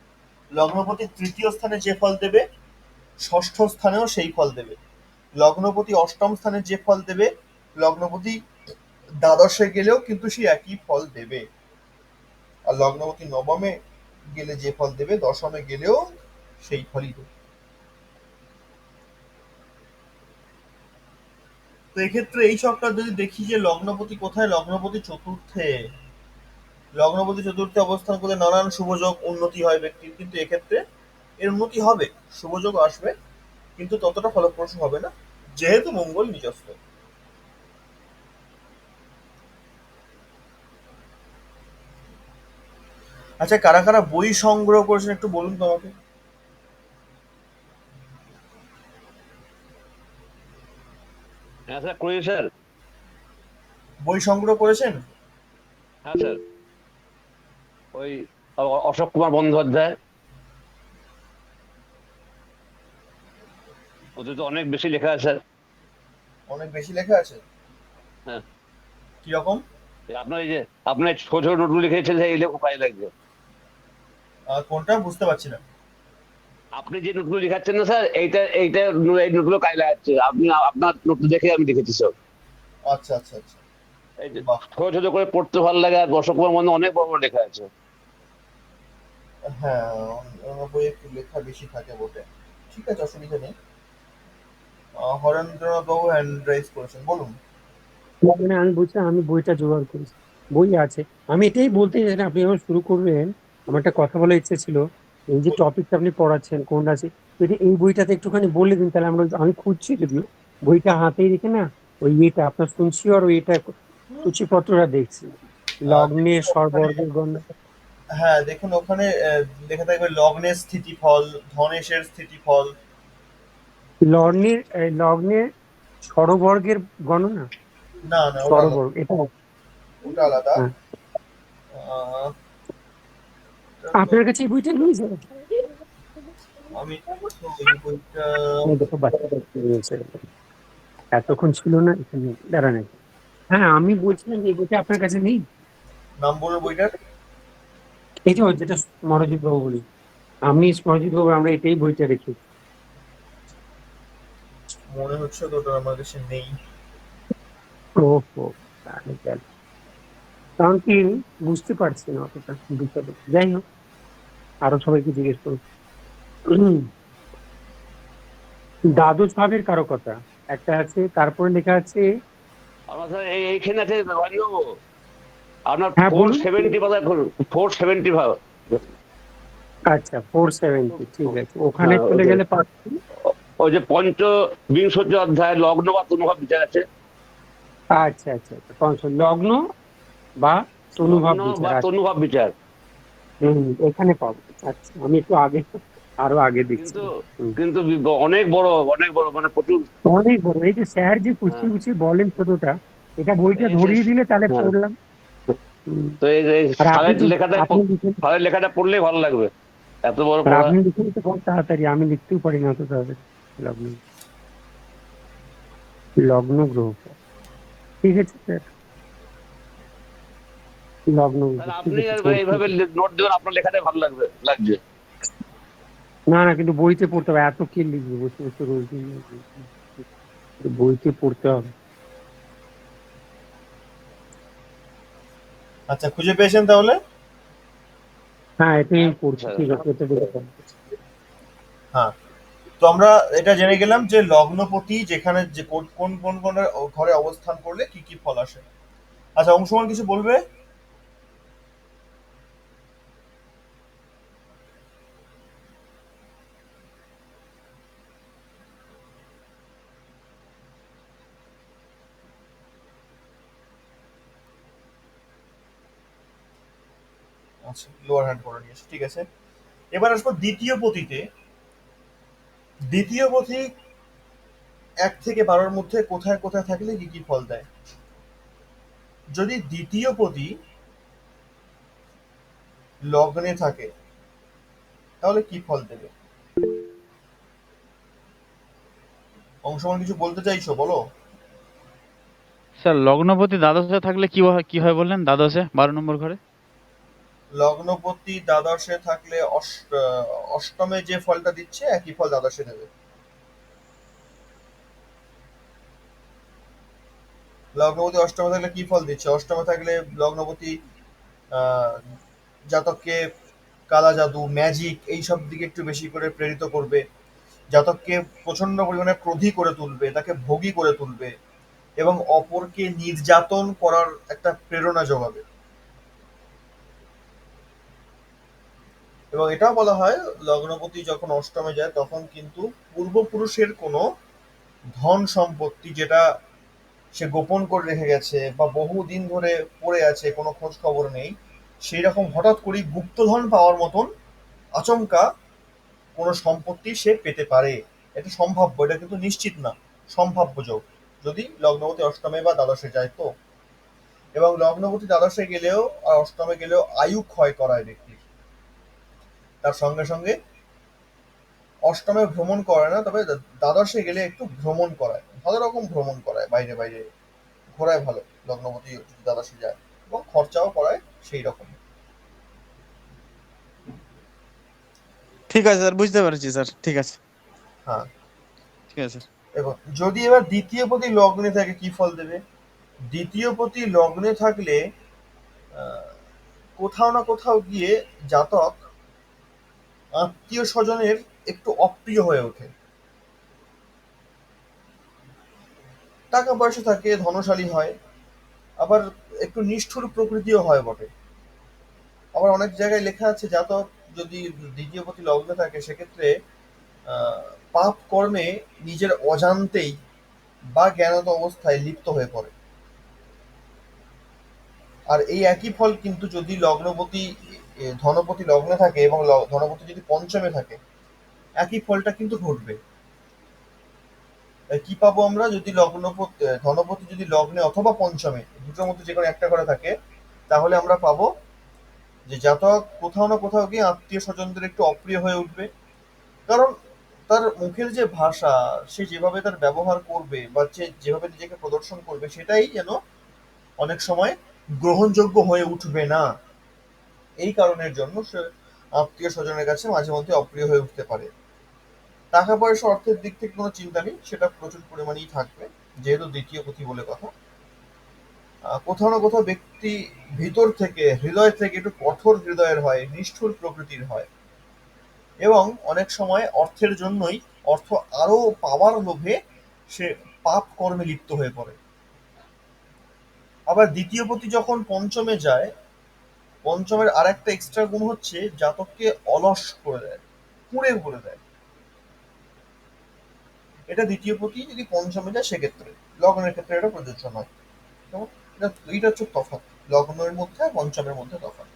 লগ্নপতি তৃতীয় স্থানে যে ফল দেবে ষষ্ঠ স্থানেও সেই ফল দেবে, লগ্নপতি অষ্টম স্থানে যে ফল দেবে লগ্নপতি দ্বাদশে গেলেও কিন্তু সেই একই ফল দেবে, আর লগ্নপতি নবমে গেলে যে ফল দেবে দশমে গেলেও সেই ফলই দেবে। তো এক্ষেত্রে এই সবটা যদি দেখি যে লগ্নপতি কোথায়, লগ্নপতি চতুর্থে, লগ্নপতি চতুর্থে অবস্থান করলে নানান শুভযোগ উন্নতি হয় ব্যক্তির, কিন্তু এক্ষেত্রে এর উন্নতি হবে, শুভযোগ আসবে, কিন্তু ততটা ফলপ্রসূ হবে না যেহেতু মঙ্গল নিজস্ব। আচ্ছা, কারা কারা বই সংগ্রহ করেছেন একটু বলুন তো আমাকে। হ্যাঁ স্যার, করি স্যার। বই সংগ্রহ করেছেন? হ্যাঁ স্যার, ওই অশোক কুমার বন্দ্যোপাধ্যায়, ওদের তো অনেক বেশি লেখা আছে স্যার। অনেক বেশি লেখা আছে? হ্যাঁ, কিরকম? আপনার এই যে আপনার ছোট ছোট নোটগুলো লিখেছেন এই লেখা কাজে লাগবে। কোনটা বুঝতে পারছি না। আপনি যে নোটগুলো লিখাচ্ছেন না স্যার, এইটা এই নোটগুলো কাজে লাগাচ্ছে। আপনি আপনার নোট দেখে আমি দেখেছি সব। আচ্ছা আচ্ছা আচ্ছা। এই যে বাহ। ছোট ছোট করে পড়তে ভালো লাগে, আর অশোক কুমার বন্দ্যোপাধ্যায় অনেক বড় বড় লেখা আছে। হ্যাঁ, ওনার বইয়ে একটু লেখা বেশি থাকে বটে। ঠিক আছে, অসুবিধা নেই। হরেন্দ্রনাথ বাবু হ্যান্ড রাইজ করেছেন, বলুন। মানে আমি বলছি আমি বইটা জোগাড় করেছি, বই আছে। আমি এটাই বলতে চাই না, আপনি যখন শুরু করবেন আমার একটা কথা বলার ইচ্ছে ছিল। এই যে বলুন। টপিকটা আপনি পড়াচ্ছেন কোন আছে, যদি এই বইটাতে একটুখানি বলে দিন তাহলে আমরা, আমি খুঁজছি যদিও বইটা হাতেই রেখে না, ওই ইয়েটা আপনার শুনছি আর ওই এটা সূচিপত্রটা দেখছি। লগ্নে দেখুন ওখানে, স্বরবর্গের গণনা। হ্যাঁ দেখুন ওখানে লেখা থাকবে লগ্নের স্থিতিফল, ধনেশের স্থিতিফল। লগ্নের স্বরবর্গের গণনা। না না, ওটা আলাদা, স্বরবর্গ এটা। ওটা আলাদা। হ্যাঁ, আহ, এটা তো আপনার কাছে এই বইটা নেই স্যার? আমি তো এই বইটা, এই দেখো বাচ্চাটা কি রয়েছে। এতক্ষণ ছিল না এখানে, দাঁড়ান একটু। হ্যাঁ, আমি বলছিলাম যে এই বইটা আপনার কাছে নেই। নাম বলবো বইটার? এই যে যেটা স্মরজিৎ বাবু বলি, আমি স্মরজিৎ বাবু আমরা এটাই বইটা রেখেছি। মনে হচ্ছে তো ওটা আমার কাছে নেই। ওহো, তাহলে গেল। কারণ কি বুঝতে পারছি না অতটা বিষয়টা। যাই হোক, আরো সবাইকে জিজ্ঞেস করুন। দ্বাদশ ভাবের কারকতা একটা আছে, তারপরে লেখা আছে। আমার স্যার এইখানে আছে বাবু, আপনার হ্যাঁ ফোর বলুন। সেভেন্টি বোধহয়, 470 ভাব। আচ্ছা, 470, ঠিক আছে, ওখানে হ্যাঁ চলে গেলে পাচ্ছি। ওই যে পঞ্চবিংশতি অধ্যায় লগ্ন বা তনুভাব বিচার আছে। আচ্ছা আচ্ছা আচ্ছা, লগ্ন বা তনুভাব লগ্ন বিচার, বা আচ্ছা। তনুভাব বিচার। এখানে পাবো। আচ্ছা, আমি একটু আগে, আরো আগে দেখছি। কিন্তু হুম, কিন্তু অনেক বড়, অনেক বড়, মানে প্রচুর। অনেক বড়। এই যে স্যার যে হ্যাঁ, গুছিয়ে গুছিয়ে বলেন ছোটটা, এটা বইটা এই শেষ। ধরিয়ে দিলে তাহলে হ্যাঁ, পড়লাম। হুম। তো এই আর আপনি সারের তো, লেখাটা, আপনি লিখেন, সারের লেখাটা পড়লেই ভালো লাগবে, এত বড় আর পড়া। আপনি লিখেন তো খুব তাড়াতাড়ি, আমি লিখতেও পারি না অত তাড়াতাড়ি। লগ্ন, লগ্ন গ্রহ, ঠিক আছে স্যার, লগ্ন গ্রহ, তাহলে ঠিক আপনি আছে আর পড়ছি। এইভাবে নোট দেবেন, আপনার লেখাটাই ভালো লাগছে। না না, কিন্তু বইতে পড়তে হবে, এত কে লিখবে বসে বসে রোজ দিন? বইতে পড়তে হবে। আচ্ছা, খুঁজে পেয়েছেন তাহলে? হ্যাঁ, এটাই পড়ছি, আচ্ছা, ঠিক আছে, এটা দেখে পড়ছি। হ্যাঁ, তো আমরা এটা জেনে গেলাম যে লগ্নপতি যেখানে যে কোন কোন কোন কোন ঘরে অবস্থান করলে কি কি ফল আসে। আচ্ছা, অংশমান কিছু বলবে? আচ্ছা, লোয়ার হ্যান্ড করে নিয়েছে, ঠিক আছে। এবার আসবো দ্বিতীয় পতিতে। দ্বিতীয় পতি 1 থেকে 12-র মধ্যে কোথায় কোথায় থাকলে কি কি ফল দেয়? যদি দ্বিতীয় পতি লগ্নে থাকে তাহলে কি ফল দেবে? অংশমান কিছু বলতে চাইছো, বলো। স্যার লগ্নপতি দ্বাদশে থাকলে কি হয় বললেন? দ্বাদশে 12 নম্বর ঘরে। লগ্নপতি দ্বাদশে থাকলে অষ্টমে যে ফলটা দিচ্ছে একই ফল দ্বাদশে দেবে। লগ্নপতি অষ্টমে থাকলে কি ফল দিচ্ছে? অষ্টমে থাকলে লগ্নপতি আহ, জাতককে কালা জাদু, ম্যাজিক এইসব দিকে একটু বেশি করে প্রেরিত করবে। জাতককে প্রচন্ড পরিমাণে ক্রোধী করে তুলবে, তাকে ভোগী করে তুলবে, এবং অপরকে নির্যাতন করার একটা প্রেরণা যোগাবে। এবং এটাও বলা হয় লগ্নপতি যখন অষ্টমে যায় তখন কিন্তু পূর্বপুরুষের কোনো ধন সম্পত্তি যেটা সে গোপন করে রেখে গেছে বা বহুদিন ধরে পড়ে আছে, কোনো খোঁজ খবর নেই, সেই রকম হঠাৎ করেই গুপ্তধন পাওয়ার মতন আচমকা কোনো সম্পত্তি সে পেতে পারে। এটা সম্ভাব্য, এটা কিন্তু নিশ্চিত না, সম্ভাব্য যোগ, যদি লগ্নপতি অষ্টমে বা দ্বাদশে যায় তো। এবং লগ্নপতি দ্বাদশে গেলেও আর অষ্টমে গেলেও আয়ু ক্ষয় করায় ব্যক্তির। তার সঙ্গে সঙ্গে অষ্টমে ভ্রমণ করে না, তবে দ্বাদশে গেলে একটু ভ্রমণ করায়, ভালো রকম ভ্রমণ করায়, বাইরে বাইরে ঘোরায় ভালো লগ্নপতি যদি দ্বাদশে যায়, এবং খরচাও করায় সেই রকম। ঠিক আছে স্যার, বুঝতে পেরেছি স্যার, ঠিক আছে। হ্যাঁ, ঠিক আছে স্যার। দেখুন যদি এবার দ্বিতীয় পতি লগ্নে থাকে কি ফল দেবে? দ্বিতীয় পতি লগ্নে থাকলে আহ, কোথাও না কোথাও গিয়ে জাতক আত্মীয় স্বজনের একটু অপ্রিয় হয়ে ওঠে। টাকা পয়সা থাকে, ধনশালী হয়, আবার একটু নিষ্ঠুর প্রকৃতিও হয় বটে। আবার অনেক জায়গায় লেখা আছে জাতক যদি দ্বিতীয় পতি লগ্নে থাকে সেক্ষেত্রে আহ, পাপ কর্মে নিজের অজান্তেই বা জ্ঞানত অবস্থায় লিপ্ত হয়ে পড়ে। আর এই একই ফল কিন্তু যদি লগ্নপতি ধনপতি লগ্নে থাকে এবং ধনপতি যদি পঞ্চমে থাকে, একই ফলটা কিন্তু ঘটবে। কি পাবো আমরা? যদি ধনপতি যদি লগ্নে অথবা পঞ্চমে দুটোর মধ্যে যে কোনো একটা করে থাকে, তাহলে আমরা পাবো যে জাতক কোথাও না কোথাও গিয়ে আত্মীয় স্বজনদের একটু অপ্রিয় হয়ে উঠবে। কারণ তার মুখের যে ভাষা, সে যেভাবে তার ব্যবহার করবে বা যেভাবে নিজেকে প্রদর্শন করবে, সেটাই যেন অনেক সময় গ্রহণযোগ্য হয়ে উঠবে না। এই কারণের জন্য সে আত্মীয় স্বজনের কাছে মাঝে মধ্যে অপ্রিয় হয়ে উঠতে পারে। টাকা পয়সা অর্থের দিক থেকে কোনো চিন্তা নেই, সেটা প্রচুর পরিমাণেই থাকবে, যেহেতু দ্বিতীয় পতি বলে কথা। কোথাও না কোথাও ব্যক্তি ভিতর থেকে, হৃদয় থেকে একটু কঠোর হৃদয়ের হয়, নিষ্ঠুর প্রকৃতির হয়, এবং অনেক সময় অর্থের জন্যই, অর্থ আরো পাওয়ার লোভে সে পাপ কর্মে লিপ্ত হয়ে পড়ে। আবার দ্বিতীয় পতি যখন পঞ্চমে যায়, পঞ্চমের আর একটা এক্সট্রা গুণ হচ্ছে জাতককে অলস করে দেয়, কুঁড়ে করে দেয়। এটা দ্বিতীয় পতি যদি পঞ্চমে যায় সেক্ষেত্রে, লগ্নের ক্ষেত্রে এটা প্রযোজ্য নয়। কেমন? এইটা হচ্ছে তফাৎ, লগ্নের মধ্যে আর পঞ্চমের মধ্যে তফাৎ।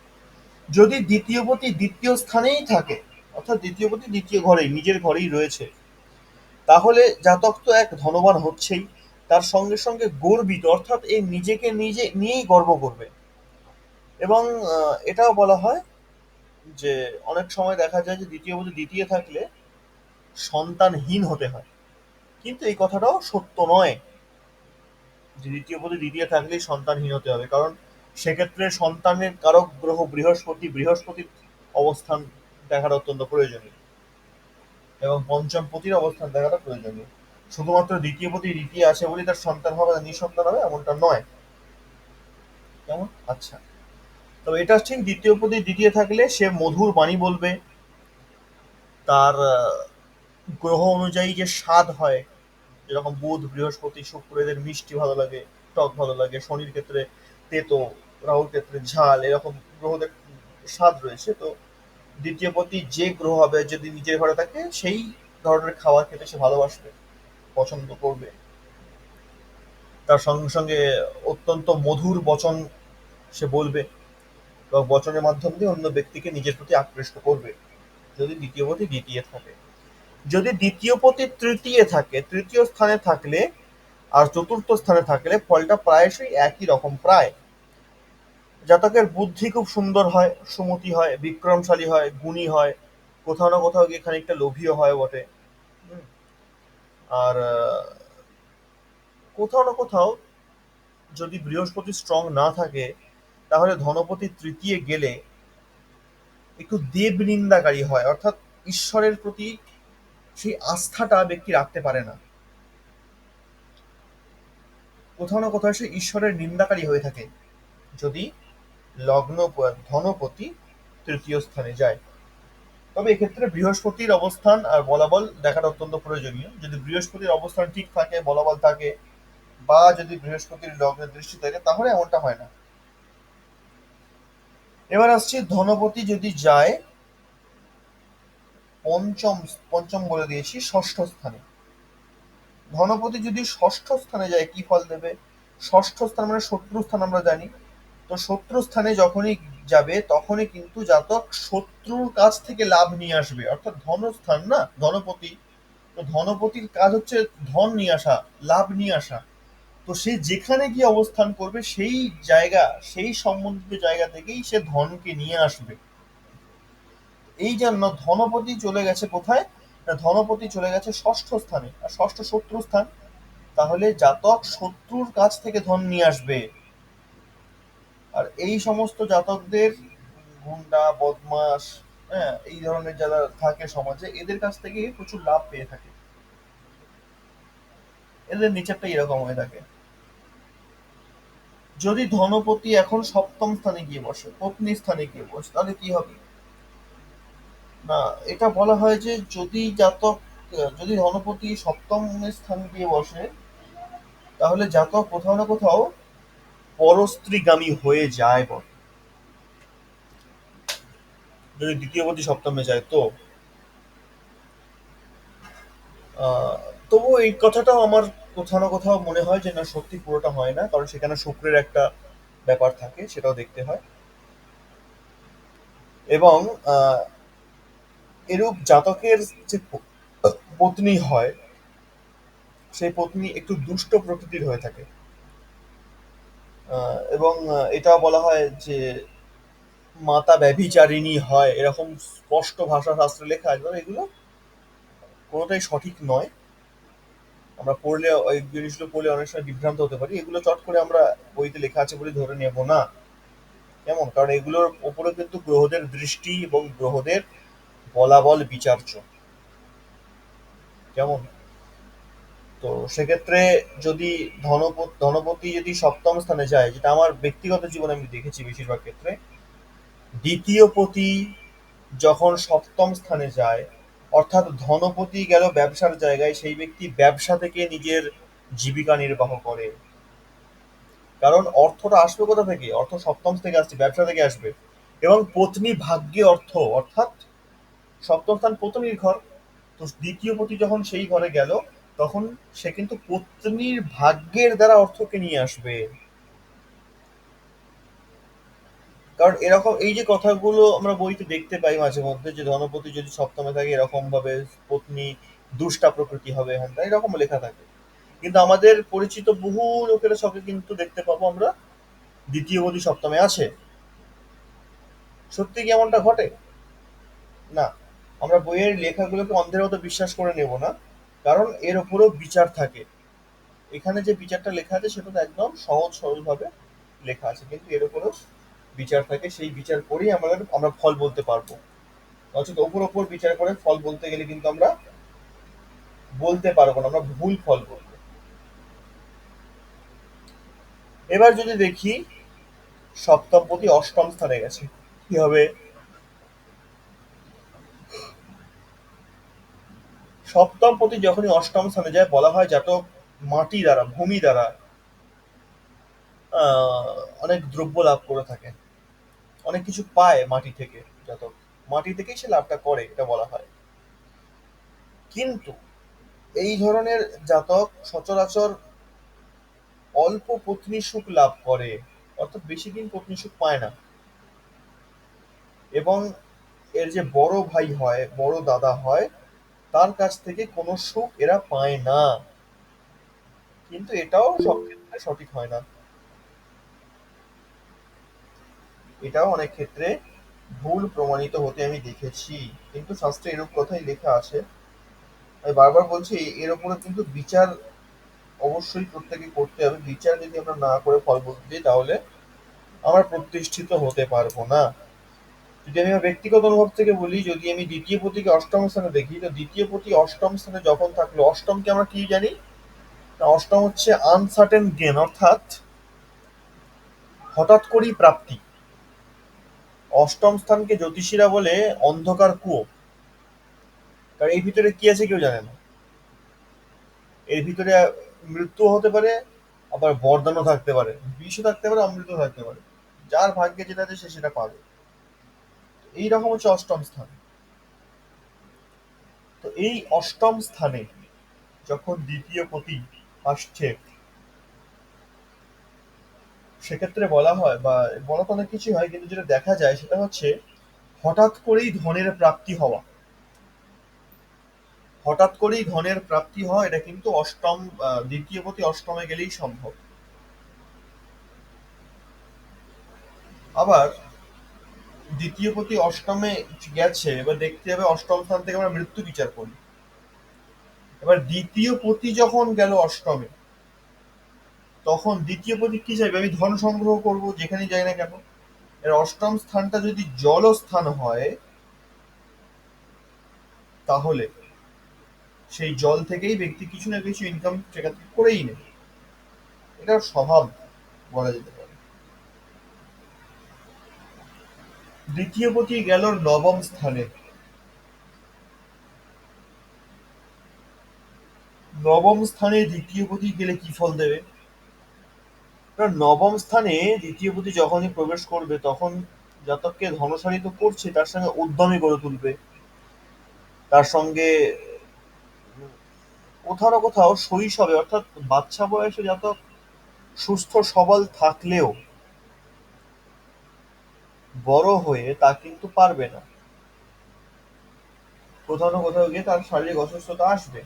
যদি দ্বিতীয় পতি দ্বিতীয় স্থানেই থাকে, অর্থাৎ দ্বিতীয় পতি দ্বিতীয় ঘরেই, নিজের ঘরেই রয়েছে, তাহলে জাতক তো এক ধনবান হচ্ছেই, তার সঙ্গে সঙ্গে গর্বিত, অর্থাৎ এই নিজেকে নিজে নিয়েই গর্ব করবে। এবং এটাও বলা হয় যে অনেক সময় দেখা যায় যে দ্বিতীয় পতি দ্বিতীয় থাকলে সন্তানহীন হতে হয়, কিন্তু এই কথাটাও সত্য নয় যে দ্বিতীয় পতি দ্বিতীয় থাকলেই সন্তানহীন হতে হবে। কারণ সেক্ষেত্রে সন্তানের কারক গ্রহ বৃহস্পতির অবস্থান দেখাটা অত্যন্ত প্রয়োজনীয়, এবং পঞ্চম পতির অবস্থান দেখাটা প্রয়োজনীয়। শুধুমাত্র দ্বিতীয় পতি দ্বিতীয় আছে বলে তার সন্তান হবে, নিঃসন্তান হবে, এমনটা নয়। কেমন? আচ্ছা, তবে এটা ঠিক, দ্বিতীয় পতি দ্বিতীয় থাকলে সে মধুর বাণী বলবে, তার গ্রহ অনুযায়ী যে স্বাদ হয়, যেরকম বুধ বৃহস্পতি শুক্র এদের মিষ্টি ভালো লাগে, টক ভালো লাগে, শনির ক্ষেত্রে তেতো, রাহুর ক্ষেত্রে ঝাল, এরকম গ্রহদের স্বাদ রয়েছে। তো দ্বিতীয় পতি যে গ্রহ হবে, যদি নিজের ঘরে থাকে, সেই ধরনের খাবার খেতে সে ভালোবাসবে, পছন্দ করবে। তার সঙ্গে সঙ্গে অত্যন্ত মধুর বচন সে বলবে, এবং বচনের মাধ্যম দিয়ে অন্য ব্যক্তিকে নিজের প্রতি আকৃষ্ট করবে, যদি দ্বিতীয় পতি দ্বিতীয় থাকে। যদি দ্বিতীয় পতি তৃতীয় থাকে, তৃতীয় স্থানে থাকলে আর চতুর্থ স্থানে থাকলে ফলটা প্রায়শই একই রকম। প্রায় জাতকের বুদ্ধি খুব সুন্দর হয়, সুমতি হয়, বিক্রমশালী হয়, গুণী হয়, কোথাও না কোথাও গিয়ে খানিকটা লোভীও হয় বটে। হুম। আর কোথাও না কোথাও যদি বৃহস্পতি স্ট্রং না থাকে, তাহলে ধনপতি তৃতীয় গেলে একটু দেব নিন্দাকারী হয়, অর্থাৎ ঈশ্বরের প্রতি সেই আস্থাটা ব্যক্তি রাখতে পারে না, কোথাও না কোথাও সে ঈশ্বরের নিন্দাকারী হয়ে থাকে যদি ধনপতি তৃতীয় স্থানে যায়। তবে এক্ষেত্রে বৃহস্পতির অবস্থান আর বলাবল দেখাটা অত্যন্ত প্রয়োজনীয়। যদি বৃহস্পতির অবস্থান ঠিক থাকে, বলাবল থাকে, বা যদি বৃহস্পতির লগ্নের দৃষ্টি থাকে, তাহলে এমনটা হয় না। এবার আসছি ধনপতি যদি যায় পঞ্চম, পঞ্চম বলে দিয়েছি, ষষ্ঠ স্থানে। ধনপতি যদি ষষ্ঠ স্থানে যায় কি ফল দেবে? ষষ্ঠ স্থান মানে শত্রু স্থান আমরা জানি। তো শত্রু স্থানে যখনই যাবে, তখনই কিন্তু জাতক শত্রুর কাছ থেকে লাভ নিয়ে আসবে, অর্থাৎ ধনস্থান না, ধনপতি। তো ধনপতির কাজ হচ্ছে ধন নিয়ে আসা, লাভ নিয়ে আসা। তো সে যেখানে গিয়ে অবস্থান করবে, সেই জায়গা, সেই সম্বন্ধিত জায়গা থেকেই সে ধনকে নিয়ে আসবে। এই জন্য ধনপতি চলে গেছে কোথায় না, ধনপতি চলে গেছে ষষ্ঠ স্থানে, আর ষষ্ঠ শত্রু স্থান। তাহলে জাতক শত্রুর কাছ থেকে ধন নিয়ে আসবে। আর এই সমস্ত জাতকদের, গুন্ডা বদমাস, হ্যাঁ, এই ধরনের যারা থাকে সমাজে, এদের কাছ থেকে প্রচুর লাভ পেয়ে থাকে। এদের নেচারটা এরকম হয়ে থাকে। যদি ধনপতি এখন সপ্তম স্থানে গিয়ে বসে, পত্নী স্থানে গিয়ে বসে, তাহলে কি হবে? না, এটা বলা হয় যে যদি ধনপতি সপ্তম স্থানে গিয়ে বসে, তাহলে জাতক কোথাও না কোথাও পরস্ত্রীগামী হয়ে যায় বটে, যদি দ্বিতীয় পতি সপ্তমে যায়। তো আহ, তবু এই কথাটাও আমার কোথাও না কোথাও মনে হয় যে না, সত্যি পুরোটা হয় না, কারণ সেখানে শুক্রের একটা ব্যাপার থাকে, সেটাও দেখতে হয়। এবং এরূপ জাতকের যে পত্নী হয়, সেই পত্নী একটু দুষ্ট প্রকৃতির হয়ে থাকে। এবং এটাও বলা হয় যে মাতা ব্যভিচারিণী হয়, এরকম স্পষ্ট ভাষা শাস্ত্রে লেখা আছে। তবে এগুলো কোনোটাই সঠিক নয়। আমরা পড়লে ওই জিনিসগুলো পড়লে অনেক সময় বিভ্রান্ত হতে পারি। এগুলো চট করে আমরা বইতে লেখা আছে বলে ধরে নেব না, কেমন? কারণ এগুলোর ওপরে কিন্তু গ্রহদের দৃষ্টি এবং গ্রহদের বলাবল বিচার্য, কেমন? তো সেক্ষেত্রে যদি ধনপতি যদি সপ্তম স্থানে যায়, যেটা আমার ব্যক্তিগত জীবনে আমি দেখেছি বেশিরভাগ ক্ষেত্রে, দ্বিতীয় পতি যখন সপ্তম স্থানে যায়, অর্থাৎ ধনপতি গেল ব্যবসার জায়গায়, সেই ব্যক্তি ব্যবসা থেকে নিজের জীবিকা নির্বাহ করে। কারণ অর্থটা আসবে কোথা থেকে? অর্থ সপ্তম থেকে আসছে, ব্যবসা থেকে আসবে। এবং পত্নী ভাগ্যে অর্থ, অর্থাৎ সপ্তম স্থান পত্নীর ঘর। তো দ্বিতীয় পতি যখন সেই ঘরে গেল, তখন সে কিন্তু পত্নীর ভাগ্যের দ্বারা অর্থকে নিয়ে আসবে। কারণ এরকম এই যে কথাগুলো আমরা বইতে দেখতে পাই মাঝে মধ্যে, যে ধনপতি যদি সপ্তমে থাকে এরকম ভাবে পত্নী দুষ্টা প্রকৃতি হবে, হ্যান ত্যান, এরকম লেখা থাকে। কিন্তু আমাদের পরিচিত বহু লোকের সঙ্গে কিন্তু দেখতে পাবো আমরা দ্বিতীয় পতি সপ্তমে আছে। সত্যি কি এমনটা ঘটে? না। আমরা বইয়ের লেখাগুলোকে অন্ধের মতো বিশ্বাস করে নেব না, কারণ এর ওপরেও বিচার থাকে। এখানে যে বিচারটা লেখা আছে সেটা তো একদম সহজ সরল ভাবে লেখা আছে, কিন্তু এর উপরেও বিচার থাকে। সেই বিচার করেই আমরা ফল বলতে পারবো। নচেত ওপর বিচার করে ফল বলতে গেলে কিন্তু আমরা বলতে পারবো না, আমরা ভুল ফল বলবো। এবার যদি দেখি সপ্তমপতি অষ্টম স্থানে গেছে, কি হবে? সপ্তমপতি যখনই অষ্টম স্থানে যায়, বলা হয় জাতক মাটি দ্বারা, ভূমি দ্বারা অনেক দ্রব্য লাভ করে থাকে, অনেক কিছু পায় মাটি থেকে। জাতক মাটি থেকেই সে লাভটা করে, এটা বলা হয়। কিন্তু এই ধরনের জাতক সচরাচর অল্প পত্নী সুখ লাভ করে, অর্থাৎ বেশি দিন পত্নী সুখ পায় না। এবং এর যে বড় ভাই হয়, বড় দাদা হয়, তার কাছ থেকে কোনো সুখ এরা পায় না। কিন্তু এটাও সব ক্ষেত্রে সঠিক হয় না, এটাও অনেক ক্ষেত্রে ভুল প্রমাণিত হতে আমি দেখেছি। কিন্তু শাস্ত্রে এরূপ কথাই লেখা আছে। আমি বারবার বলছি, এর উপরে কিন্তু বিচার অবশ্যই প্রত্যেকে করতে হবে। বিচার যদি আমরা না করে ফল বলতে দিই, তাহলে আমরা প্রতিষ্ঠিত হতে পারবো না। যদি আমি আমার ব্যক্তিগত অনুভব থেকে বলি, যদি আমি দ্বিতীয় পতিকে অষ্টম স্থানে দেখি, তো দ্বিতীয় পতি অষ্টম স্থানে যখন থাকলো, অষ্টমকে আমরা কি জানি না? অষ্টম হচ্ছে আনসার্টেন গেন, অর্থাৎ হঠাৎ করেই প্রাপ্তি। অষ্টম স্থানকে জ্যোতিষীরা বলে অন্ধকার কুয়ো। কারণ এই ভিতরে কি আছে কেউ জানে না। এর ভিতরে মৃত্যু হতে পারে, আবার বরদানও থাকতে পারে, বিষও থাকতে পারে, অমৃত থাকতে পারে। যার ভাগ্যে যেটা আছে সে সেটা পাবে। এইরকম হচ্ছে অষ্টম স্থান। তো এই অষ্টম স্থানে যখন দ্বিতীয় পতি আসছে, সেক্ষেত্রে বলা হয়, বা বলা তো অনেক কিছু হয়, কিন্তু যেটা দেখা যায় সেটা হচ্ছে হঠাৎ করেই ধনের প্রাপ্তি হওয়া। হঠাৎ করেই ধনের প্রাপ্তি হওয়া, এটা কিন্তু দ্বিতীয় পতি অষ্টমে গেলেই সম্ভব। আবার দ্বিতীয় পতি অষ্টমে গেছে, এবার দেখতে হবে অষ্টম স্থান থেকে আমরা মৃত্যু বিচার করি। এবার দ্বিতীয় পতি যখন গেল অষ্টমে, তখন দ্বিতীয় পতি কি চাইবে? আমি ধন সংগ্রহ করব যেখানে যাই না কেন। এর অষ্টম স্থানটা যদি জলস্থান হয়, তাহলে সেই জল থেকেই ব্যক্তি কিছু না কিছু ইনকাম সেখান থেকে করেই নেবে। এটা স্বভাব বলা যেতে পারে। দ্বিতীয় পতি গেল নবম স্থানে। নবম স্থানে দ্বিতীয় পতি গেলে কি ফল দেবে? কারণ নবম স্থানে দ্বিতীয় পতি যখনই প্রবেশ করবে, তখন জাতককে ধনশালী তো করছে, তার সঙ্গে উদ্যমী গড়ে তুলবে। তার সঙ্গে কোথাও না কোথাও শৈশবে, অর্থাৎ বাচ্চা বয়সে জাতক সুস্থ সবল থাকলেও বড় হয়ে তা কিন্তু পারবে না। কোথাও না কোথাও গিয়ে তার শারীরিক অসুস্থতা আসবে।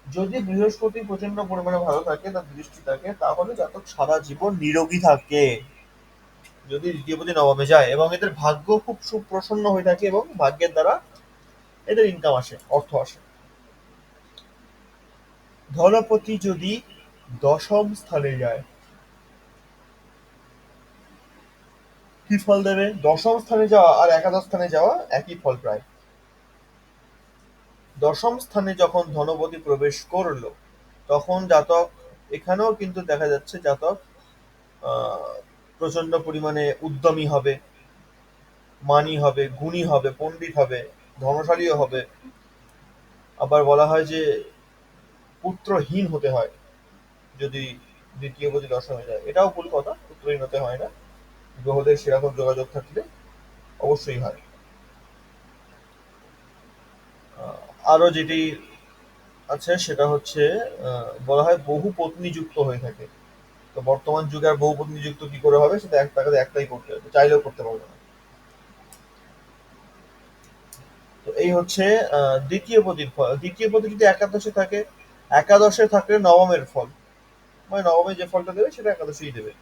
যদি বৃহস্পতি প্রচন্ড পরিমাণে ভালো থাকে, তার দৃষ্টি থাকে, তাহলে জাতক সারা জীবন নিরোগী থাকে। যদি দ্বিতীয়পতি নবমে যায় এবং এদের ভাগ্য খুব সুপ্রসন্ন হয়ে থাকে এবং ভাগ্যের দ্বারা এদের ইনকাম আসে, অর্থ আসে। ধনপতি যদি দশম স্থানে যায়, কি ফল দেবে? দশম স্থানে যাওয়া আর একাদশ স্থানে যাওয়া একই ফল প্রায়। দশম স্থানে যখন ধনপতি প্রবেশ করলো, তখন জাতক, এখানেও কিন্তু দেখা যাচ্ছে জাতক আহ, প্রচন্ড পরিমাণে উদ্যমী হবে, মানী হবে, গুণী হবে, পণ্ডিত হবে, ধনশালীও হবে। আবার বলা হয় যে পুত্রহীন হতে হয় যদি দ্বিতীয় পতি দশমে যায়। এটাও ভুল কথা, পুত্রহীন হতে হয় না, গ্রহদের সেরকম যোগাযোগ থাকলে অবশ্যই হয়। আরো যেটি আছে সেটা হচ্ছে বলা হয় বহু পত্নী যুক্ত হয়ে থাকে। তো বর্তমান যুগে আর বহু পত্নী যুক্ত কি করে হবে, সেটা এক টাকাতে একটাই করতে হবে, চাইলেও করতে পারবে না। তো এই হচ্ছে দ্বিতীয় পতির ফল। দ্বিতীয় পতি যদি একাদশে থাকে, একাদশে থাকলে নবমের ফল, মানে নবমে যে ফলটা দেবে সেটা একাদশেই দেবে।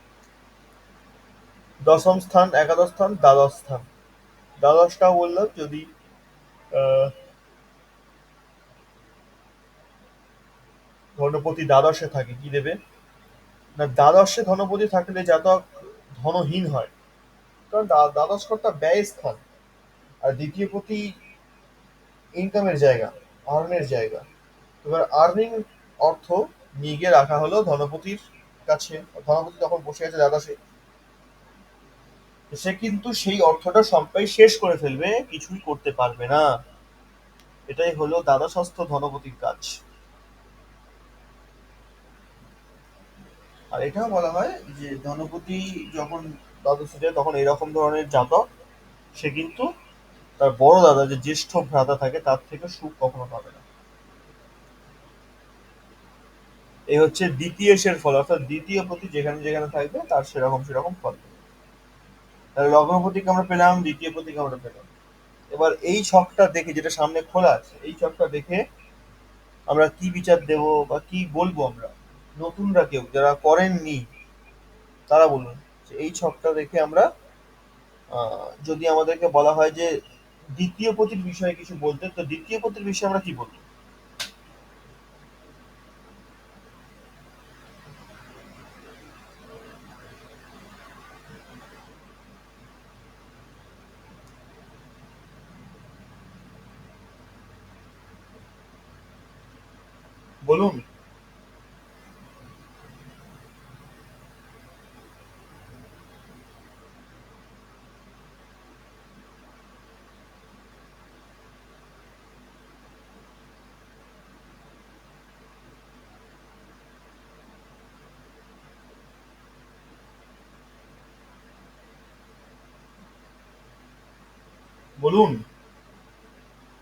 দশম স্থান, একাদশ স্থান, দ্বাদশ স্থান। দ্বাদশটাও বললাম, যদি আহ, ধনপতি দ্বাদশে থাকে কি দেবে না, দ্বাদশে ধনপতি থাকলে জাতক ধনহীন হয়, কারণ দ্বাদশ ঘরটা ব্যয় স্থান, আর দ্বিতীয় পতি ইনকামের জায়গা, আর্নের জায়গা। এবার আর্নিং, অর্থ নিয়ে গিয়ে রাখা হলো ধনপতির কাছে। ধনপতি যখন বসে আছে দ্বাদশে, সে কিন্তু সেই অর্থটা সবটাই শেষ করে ফেলবে, কিছুই করতে পারবে না। এটাই হলো দ্বাদশস্থ ধনপতির কাজ। আর এটাও বলা হয় যে ধনপতি যখন দ্বাদশে যায়, তখন এরকম ধরনের জাতক, সে কিন্তু তার বড় দাদা, যে জ্যেষ্ঠ ভ্রাতা থাকে, তার থেকে সুখ কখনো পাবে না। এই হচ্ছে দ্বিতীয়েশের ফল, অর্থাৎ দ্বিতীয় পতি যেখানে যেখানে থাকবে তার সেরকম সেরকম ফল দেবে। তাহলে লগ্নপতিকে আমরা পেলাম, দ্বিতীয় পতিকে আমরা পেলাম। এবার এই ছকটা দেখে, যেটা সামনে খোলা আছে, এই ছকটা দেখে আমরা কি বিচার দেব বা কি বলবো আমরা, নতুনরা কেউ যারা করেননি তারা বলুন। যে এই ছকটা দেখে আমরা যদি আমাদেরকে বলা হয় যে দ্বিতীয় পতির বিষয়ে কিছু বলতে, তো দ্বিতীয় পতির বিষয়ে আমরা কি বলবো? বলুন। বলুন,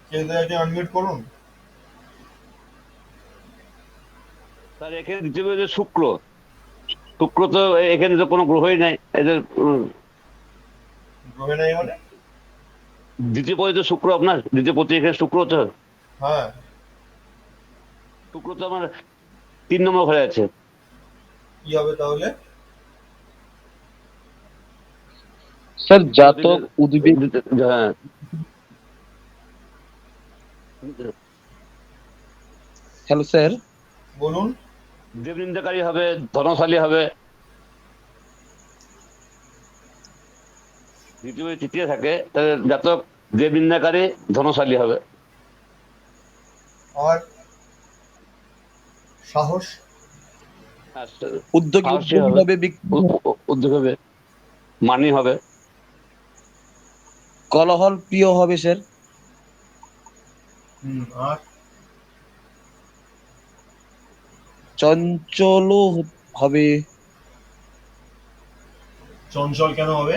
কেউ একজন আনমিউট করুন। স্যার এখানে দ্বিতীয় যে শুক্র, শুক্র তো এখানে তো কোনো গ্রহই নাই এদের। গ্রহে নাই মানে? দ্বিতীয় পতি তো শুক্র, আপনার দ্বিতীয় পতি এখানে শুক্র তো। হ্যাঁ, শুক্র তো আমার 3 নম্বর ঘরে আছে। কি হবে তাহলে? স্যার জাতক উদ্ভিদ। হ্যাঁ, হ্যালো স্যার। বলুন। দেবনিন্দাকারী হবে, ধনশালী হবে। দ্বিতীয় তৃতীয় থাকে, তাহলে জাতক দেবনিন্দাকারী, ধনশালী হবে। আর সাহস? আর উদ্যোগী সাহসী হবে, হবে, উদ্যোগ হবে, মানি হবে। কলহল প্রিয় হবে স্যার। আর চঞ্চলও হবে চঞ্চল কেন হবে?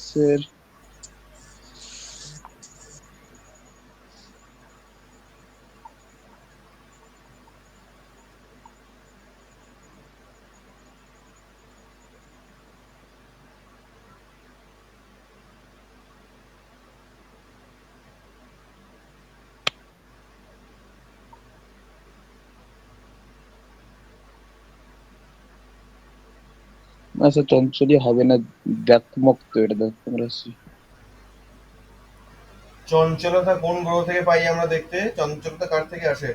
স্যার। না স্যার চঞ্চলই হবে না, ব্যক্তমুক্ত, এটা ব্যক্তম রাশি। চঞ্চলতা কোন গ্রহ থেকে পাই আমরা দেখতে? চঞ্চলতা কার থেকে আসে?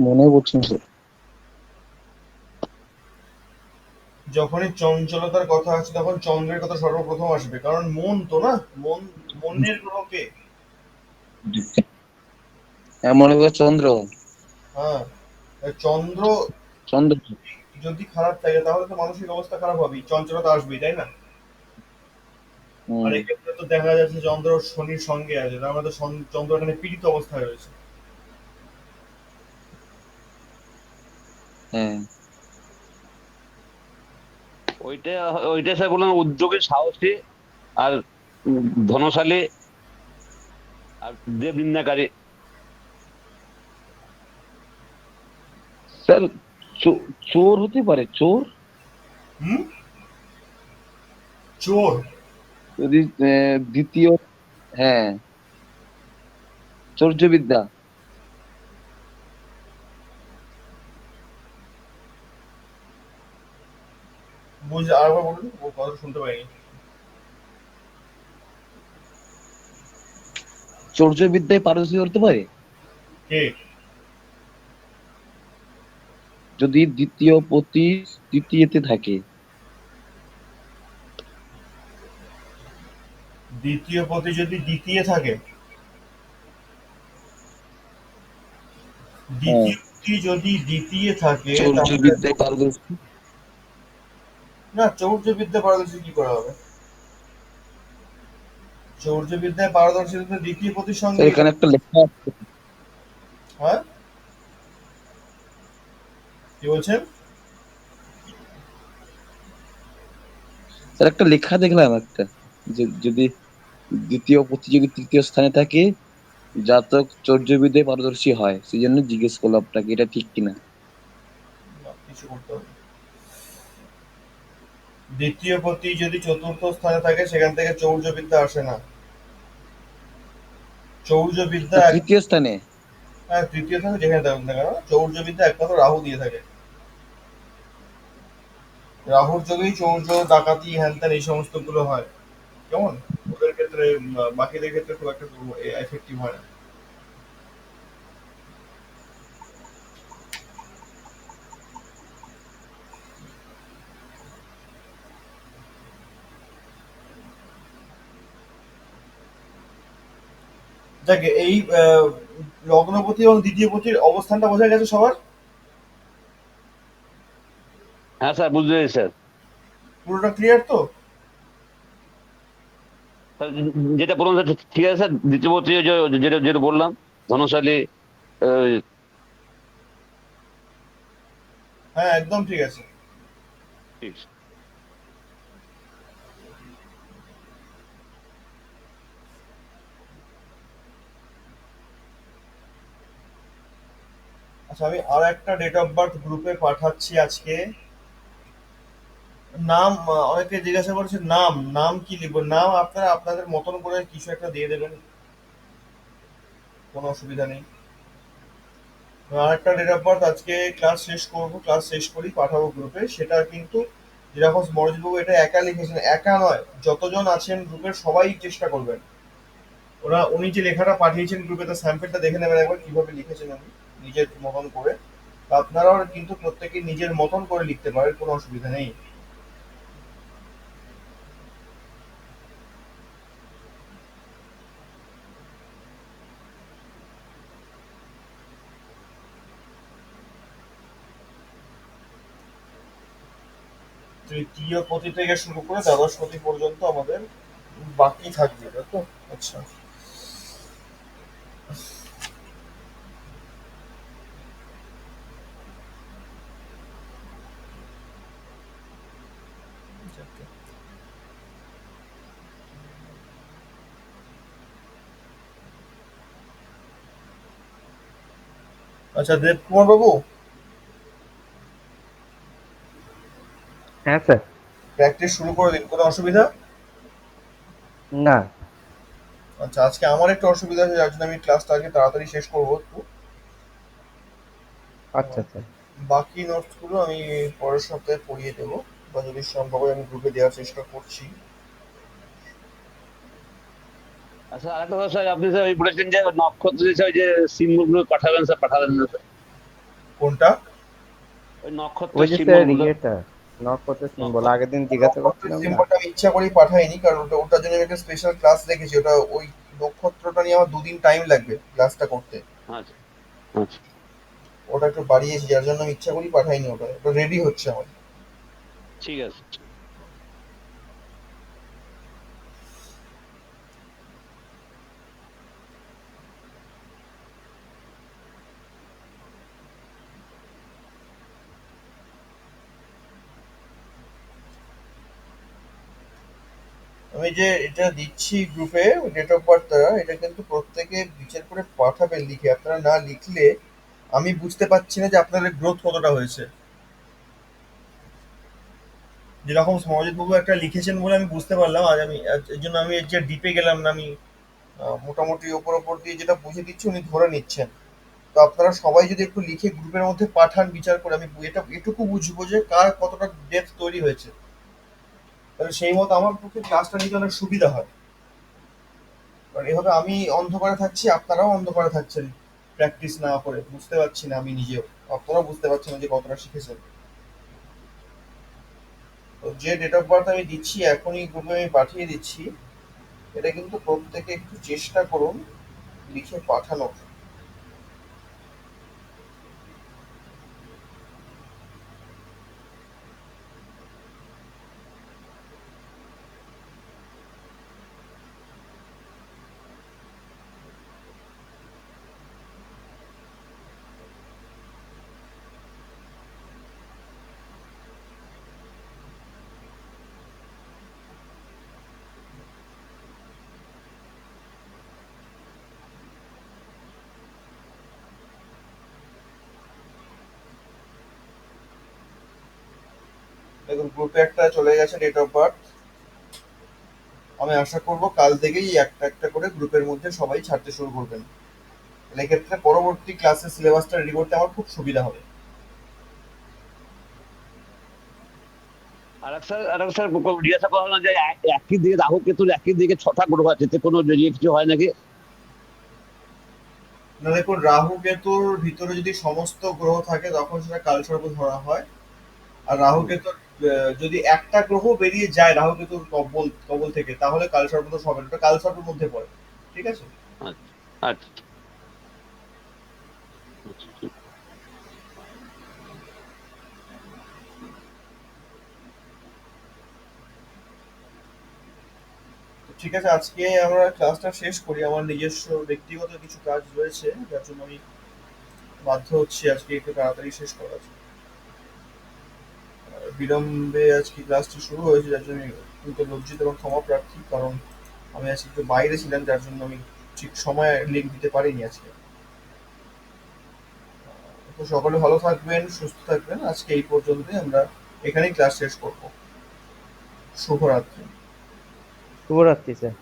মনে পড়ছে না স্যার। যখনই চঞ্চলতার কথা আসে তখন চন্দ্রের কথা সর্বপ্রথম আসবে, কারণ মন তো না, মনের গ্রহকে। হ্যাঁ মনে করো চন্দ্র। হ্যাঁ, চন্দ্র চন্দ্র। যদি খারাপ থাকে তাহলে তো মানসিক অবস্থা খারাপ হবেই, চঞ্চলতা আসবেই, তাই না? আর হুম। এক্ষেত্রে তো দেখা যাচ্ছে চন্দ্র শনির সঙ্গে আছে, তার মানে তো চন্দ্র এখানে পীড়িত অবস্থায় রয়েছে। হ্যাঁ। ওইটা ওইটা স্যার বললাম, উদ্যোগী, সাহসী, আর ধনশালী, আর দেব নিন্দাকারী। স্যার চোর হতে পারে, চোর। হুম, চোর। যদি দ্বিতীয়, হ্যাঁ, চৌর্যবিদ্যা। বুঝে আরেকবার বলুন, ও কথা শুনতে পাইনি। চৌর্যবিদ্যায় পারদর্শী করতে পারে কে? যদি দ্বিতীয় পতি তৃতীয়তে থাকে। দ্বিতীয় পতি যদি দ্বিতীয় থাকে, হ্যাঁ, দ্বিতীয় পতি যদি দ্বিতীয় থাকে তাহলে চৌর্যবিদ্যায় পারদর্শী। না, চৌর্যবিদ্যা পারদর্শী কি করে হবে? চৌর্যবিদ্যায় পারদর্শী তো দ্বিতীয় পতির স্যার সঙ্গেই এখানে হবে। একটা লেখা আছে। হ্যাঁ, কি বলছেন? স্যার একটা লেখা দেখলাম একটা, যে যদি দ্বিতীয় পতি যদি তৃতীয় স্থানে থাকে, জাতক চৌর্যবিদ্যায় পারদর্শী হয়, সেই জন্য জিজ্ঞেস করলাম আপনাকে এটা ঠিক কিনা। না, কিছু করতে হবে না। দ্বিতীয় পতি যদি চতুর্থ স্থানে থাকে সেখান থেকে চৌর্যবিদ্যা আসে না। চৌর্যবিদ্যা তৃতীয় স্থানে। হ্যাঁ, তৃতীয় স্থানে যেখানে থাকুক না কেন, চৌর্যবিদ্যা একমাত্র রাহু দিয়ে থাকে। রাহুর যোগেই চৌর্য, ডাকাতি, হ্যান ত্যান এই সমস্ত গুলো হয়। কেমন? ওদের ক্ষেত্রে বাকিদের ক্ষেত্রে খুব একটা এফেক্টিভ হয় না। যাকে এই লগ্নপতি এবং দ্বিতীয় পতির অবস্থানটা বোঝা গেছে সবার? হ্যাঁ স্যার, বুঝতে পেরেছি স্যার। পুরোটা ক্লিয়ার তো? স্যার, যেটা বললাম স্যার ঠিক আছে স্যার। দ্বিতীয় যেটা যেটা বললাম, ধনশালী। আহ, হ্যাঁ, একদম ঠিক আছে। ঠিক। আচ্ছা, আমি আর একটা ডেট অফ বার্থ গ্রুপে পাঠাচ্ছি আজকে। নাম অনেকে জিজ্ঞাসা করছে, নাম নাম কি লিখবো? নাম আপনারা আপনাদের মতন করে কিছু একটা দিয়ে দেবেন, কোনো অসুবিধা নেই। আর একটা ডেট অফ বার্থ আজকে ক্লাস শেষ করবো, ক্লাস শেষ করি পাঠাবো গ্রুপে, সেটা কিন্তু যেরকম মনোজবাবু এটা একা লিখেছেন, একা নয়, যতজন আছেন গ্রুপের সবাই চেষ্টা করবেন। উনি যে লেখাটা পাঠিয়েছেন গ্রুপে তার স্যাম্পেলটা দেখে নেবেন একবার, কিভাবে লিখেছেন উনি নিজের মতন করে। তা আপনারাও কিন্তু প্রত্যেকে নিজের মতন করে লিখতে পারেন, কোনো অসুবিধা নেই। তৃতীয় পতি থেকে শুরু করে দ্বাদশ পতি পর্যন্ত আমাদের বাকি থাকবে, তাই তো? আচ্ছা, আচ্ছা, দেবকুমার বাবু, হ্যাঁ স্যার। প্র্যাকটিস শুরু করে দিন, কোনো অসুবিধা? না। আচ্ছা, আজকে আমার একটু অসুবিধা আছে, যার জন্য আমি ক্লাসটা আজকে তাড়াতাড়ি শেষ করবো একটু। আচ্ছা স্যার। বাকি নোটসগুলো আমি পরের সপ্তাহে পড়িয়ে দেবো, বা যদি সম্ভব হয় আমি গ্রুপে দেওয়ার চেষ্টা করছি। আচ্ছা, আরেকটা কথা স্যার, আপনি স্যার ওই বলেছেন যে নক্ষত্র যে ওই যে সিম্বলগুলো পাঠাবেন স্যার, পাঠাবেন না স্যার? কোনটা? ওই নক্ষত্রের ওই যে স্যার সিম্বলগুলো। ইয়েটা, নক্ষত্র সিম্বল নক্ষত্র আগের দিন জিজ্ঞাসা নক্ষত্রের করছিলাম না। সিম্বলটা আমি ইচ্ছা করেই পাঠাইনি, কারণ ওটার জন্য আমি একটা স্পেশাল ক্লাস রেখেছি। ওটা ওই নক্ষত্রটা নিয়ে আমার 2 দিন টাইম লাগবে ক্লাসটা করতে। আচ্ছা আচ্ছা। ওটা একটু বাড়িয়েছি, যার জন্য আমি ইচ্ছা করেই পাঠাইনি। ওটা রেডি হচ্ছে আমার। ঠিক আছে। আমি যে এটা দিচ্ছি গ্রুপে ডেট অফ বার্থটা, এটা কিন্তু প্রত্যেকে বিচার করে পাঠাবেন লিখে। আপনারা না লিখলে আমি বুঝতে পারছি না যে আপনাদের গ্রোথ কতটা হয়েছে। যেরকম সমাজিত বাবু একটা লিখেছেন বলে আমি বুঝতে পারলাম, এর জন্য আমি এর যে ডিপে গেলাম না। আমি মোটামুটি ওপর ওপর দিয়ে যেটা বুঝে দিচ্ছি উনি ধরে নিচ্ছেন। তো আপনারা সবাই যদি একটু লিখে গ্রুপের মধ্যে পাঠান বিচার করে, আমি এটা এটুকু বুঝবো যে কার কতটা ডেপথ তৈরি হয়েছে। তাহলে সেই মতো আমার পক্ষে ক্লাসটা নিতে অনেক সুবিধা হয়। কারণ এভাবে আমি অন্ধকারে থাকছি, আপনারাও অন্ধকারে থাকছেন প্র্যাকটিস না করে। বুঝতে পারছি না আমি নিজেও, আপনারাও বুঝতে পারছেন না যে কতটা শিখেছেন। তো যে ডেট অফ বার্থ আমি দিচ্ছি এখনই গ্রুপে আমি পাঠিয়ে দিচ্ছি। এটা কিন্তু প্রত্যেকে একটু চেষ্টা করুন লিখে পাঠানোর। দেখুন, গ্রুপে একটা চলে গেছে ডেট অফ বার্থ। আমি আশা করব কাল থেকেই একটা একটা করে গ্রুপের মধ্যে সবাই ছাড়তে শুরু করবেন। এক্ষেত্রে পরবর্তী ক্লাসের সিলেবাসটা রেডি করতে আমার খুব সুবিধা হবে। আর এক স্যার জিজ্ঞাসা করা হলো যে একই দিকে রাহু কেতুর একই দিকে 6টা গ্রহ আছে, এতে কোনো যদি কিছু হয় নাকি? না, দেখুন, রাহু কেতুর ভিতরে যদি সমস্ত গ্রহ থাকে তখন সেটা কালসর্প ধরা হয়। আর রাহু কেতুর যদি একটা গ্রহ বেরিয়ে যায় রাহু কেতুর কবল কবল থেকে, তাহলে কালসর্প দোষ হবে না। ওটা কালসর্পের মধ্যে পড়ে। ঠিক আছে? আচ্ছা আচ্ছা আচ্ছা। ঠিক আছে, আজকে আমরা ক্লাসটা শেষ করি। আমার নিজস্ব ব্যক্তিগত কিছু কাজ রয়েছে, যার জন্য আমি বাধ্য হচ্ছি আজকে একটু তাড়াতাড়ি শেষ করার। বিলম্বে আজকে ক্লাসটি শুরু হয়েছে, যার জন্য আমি অত্যন্ত লজ্জিত এবং ক্ষমা প্রার্থী। কারণ আমি আজকে একটু বাইরে ছিলাম, যার জন্য আমি ঠিক সময়ে লিঙ্ক দিতে পারিনি আজকে। তো সকলে ভালো থাকবেন, সুস্থ থাকবেন। আজকে এই পর্যন্তই, আমরা এখানেই ক্লাস শেষ করব। শুভরাত্রি। শুভরাত্রি স্যার।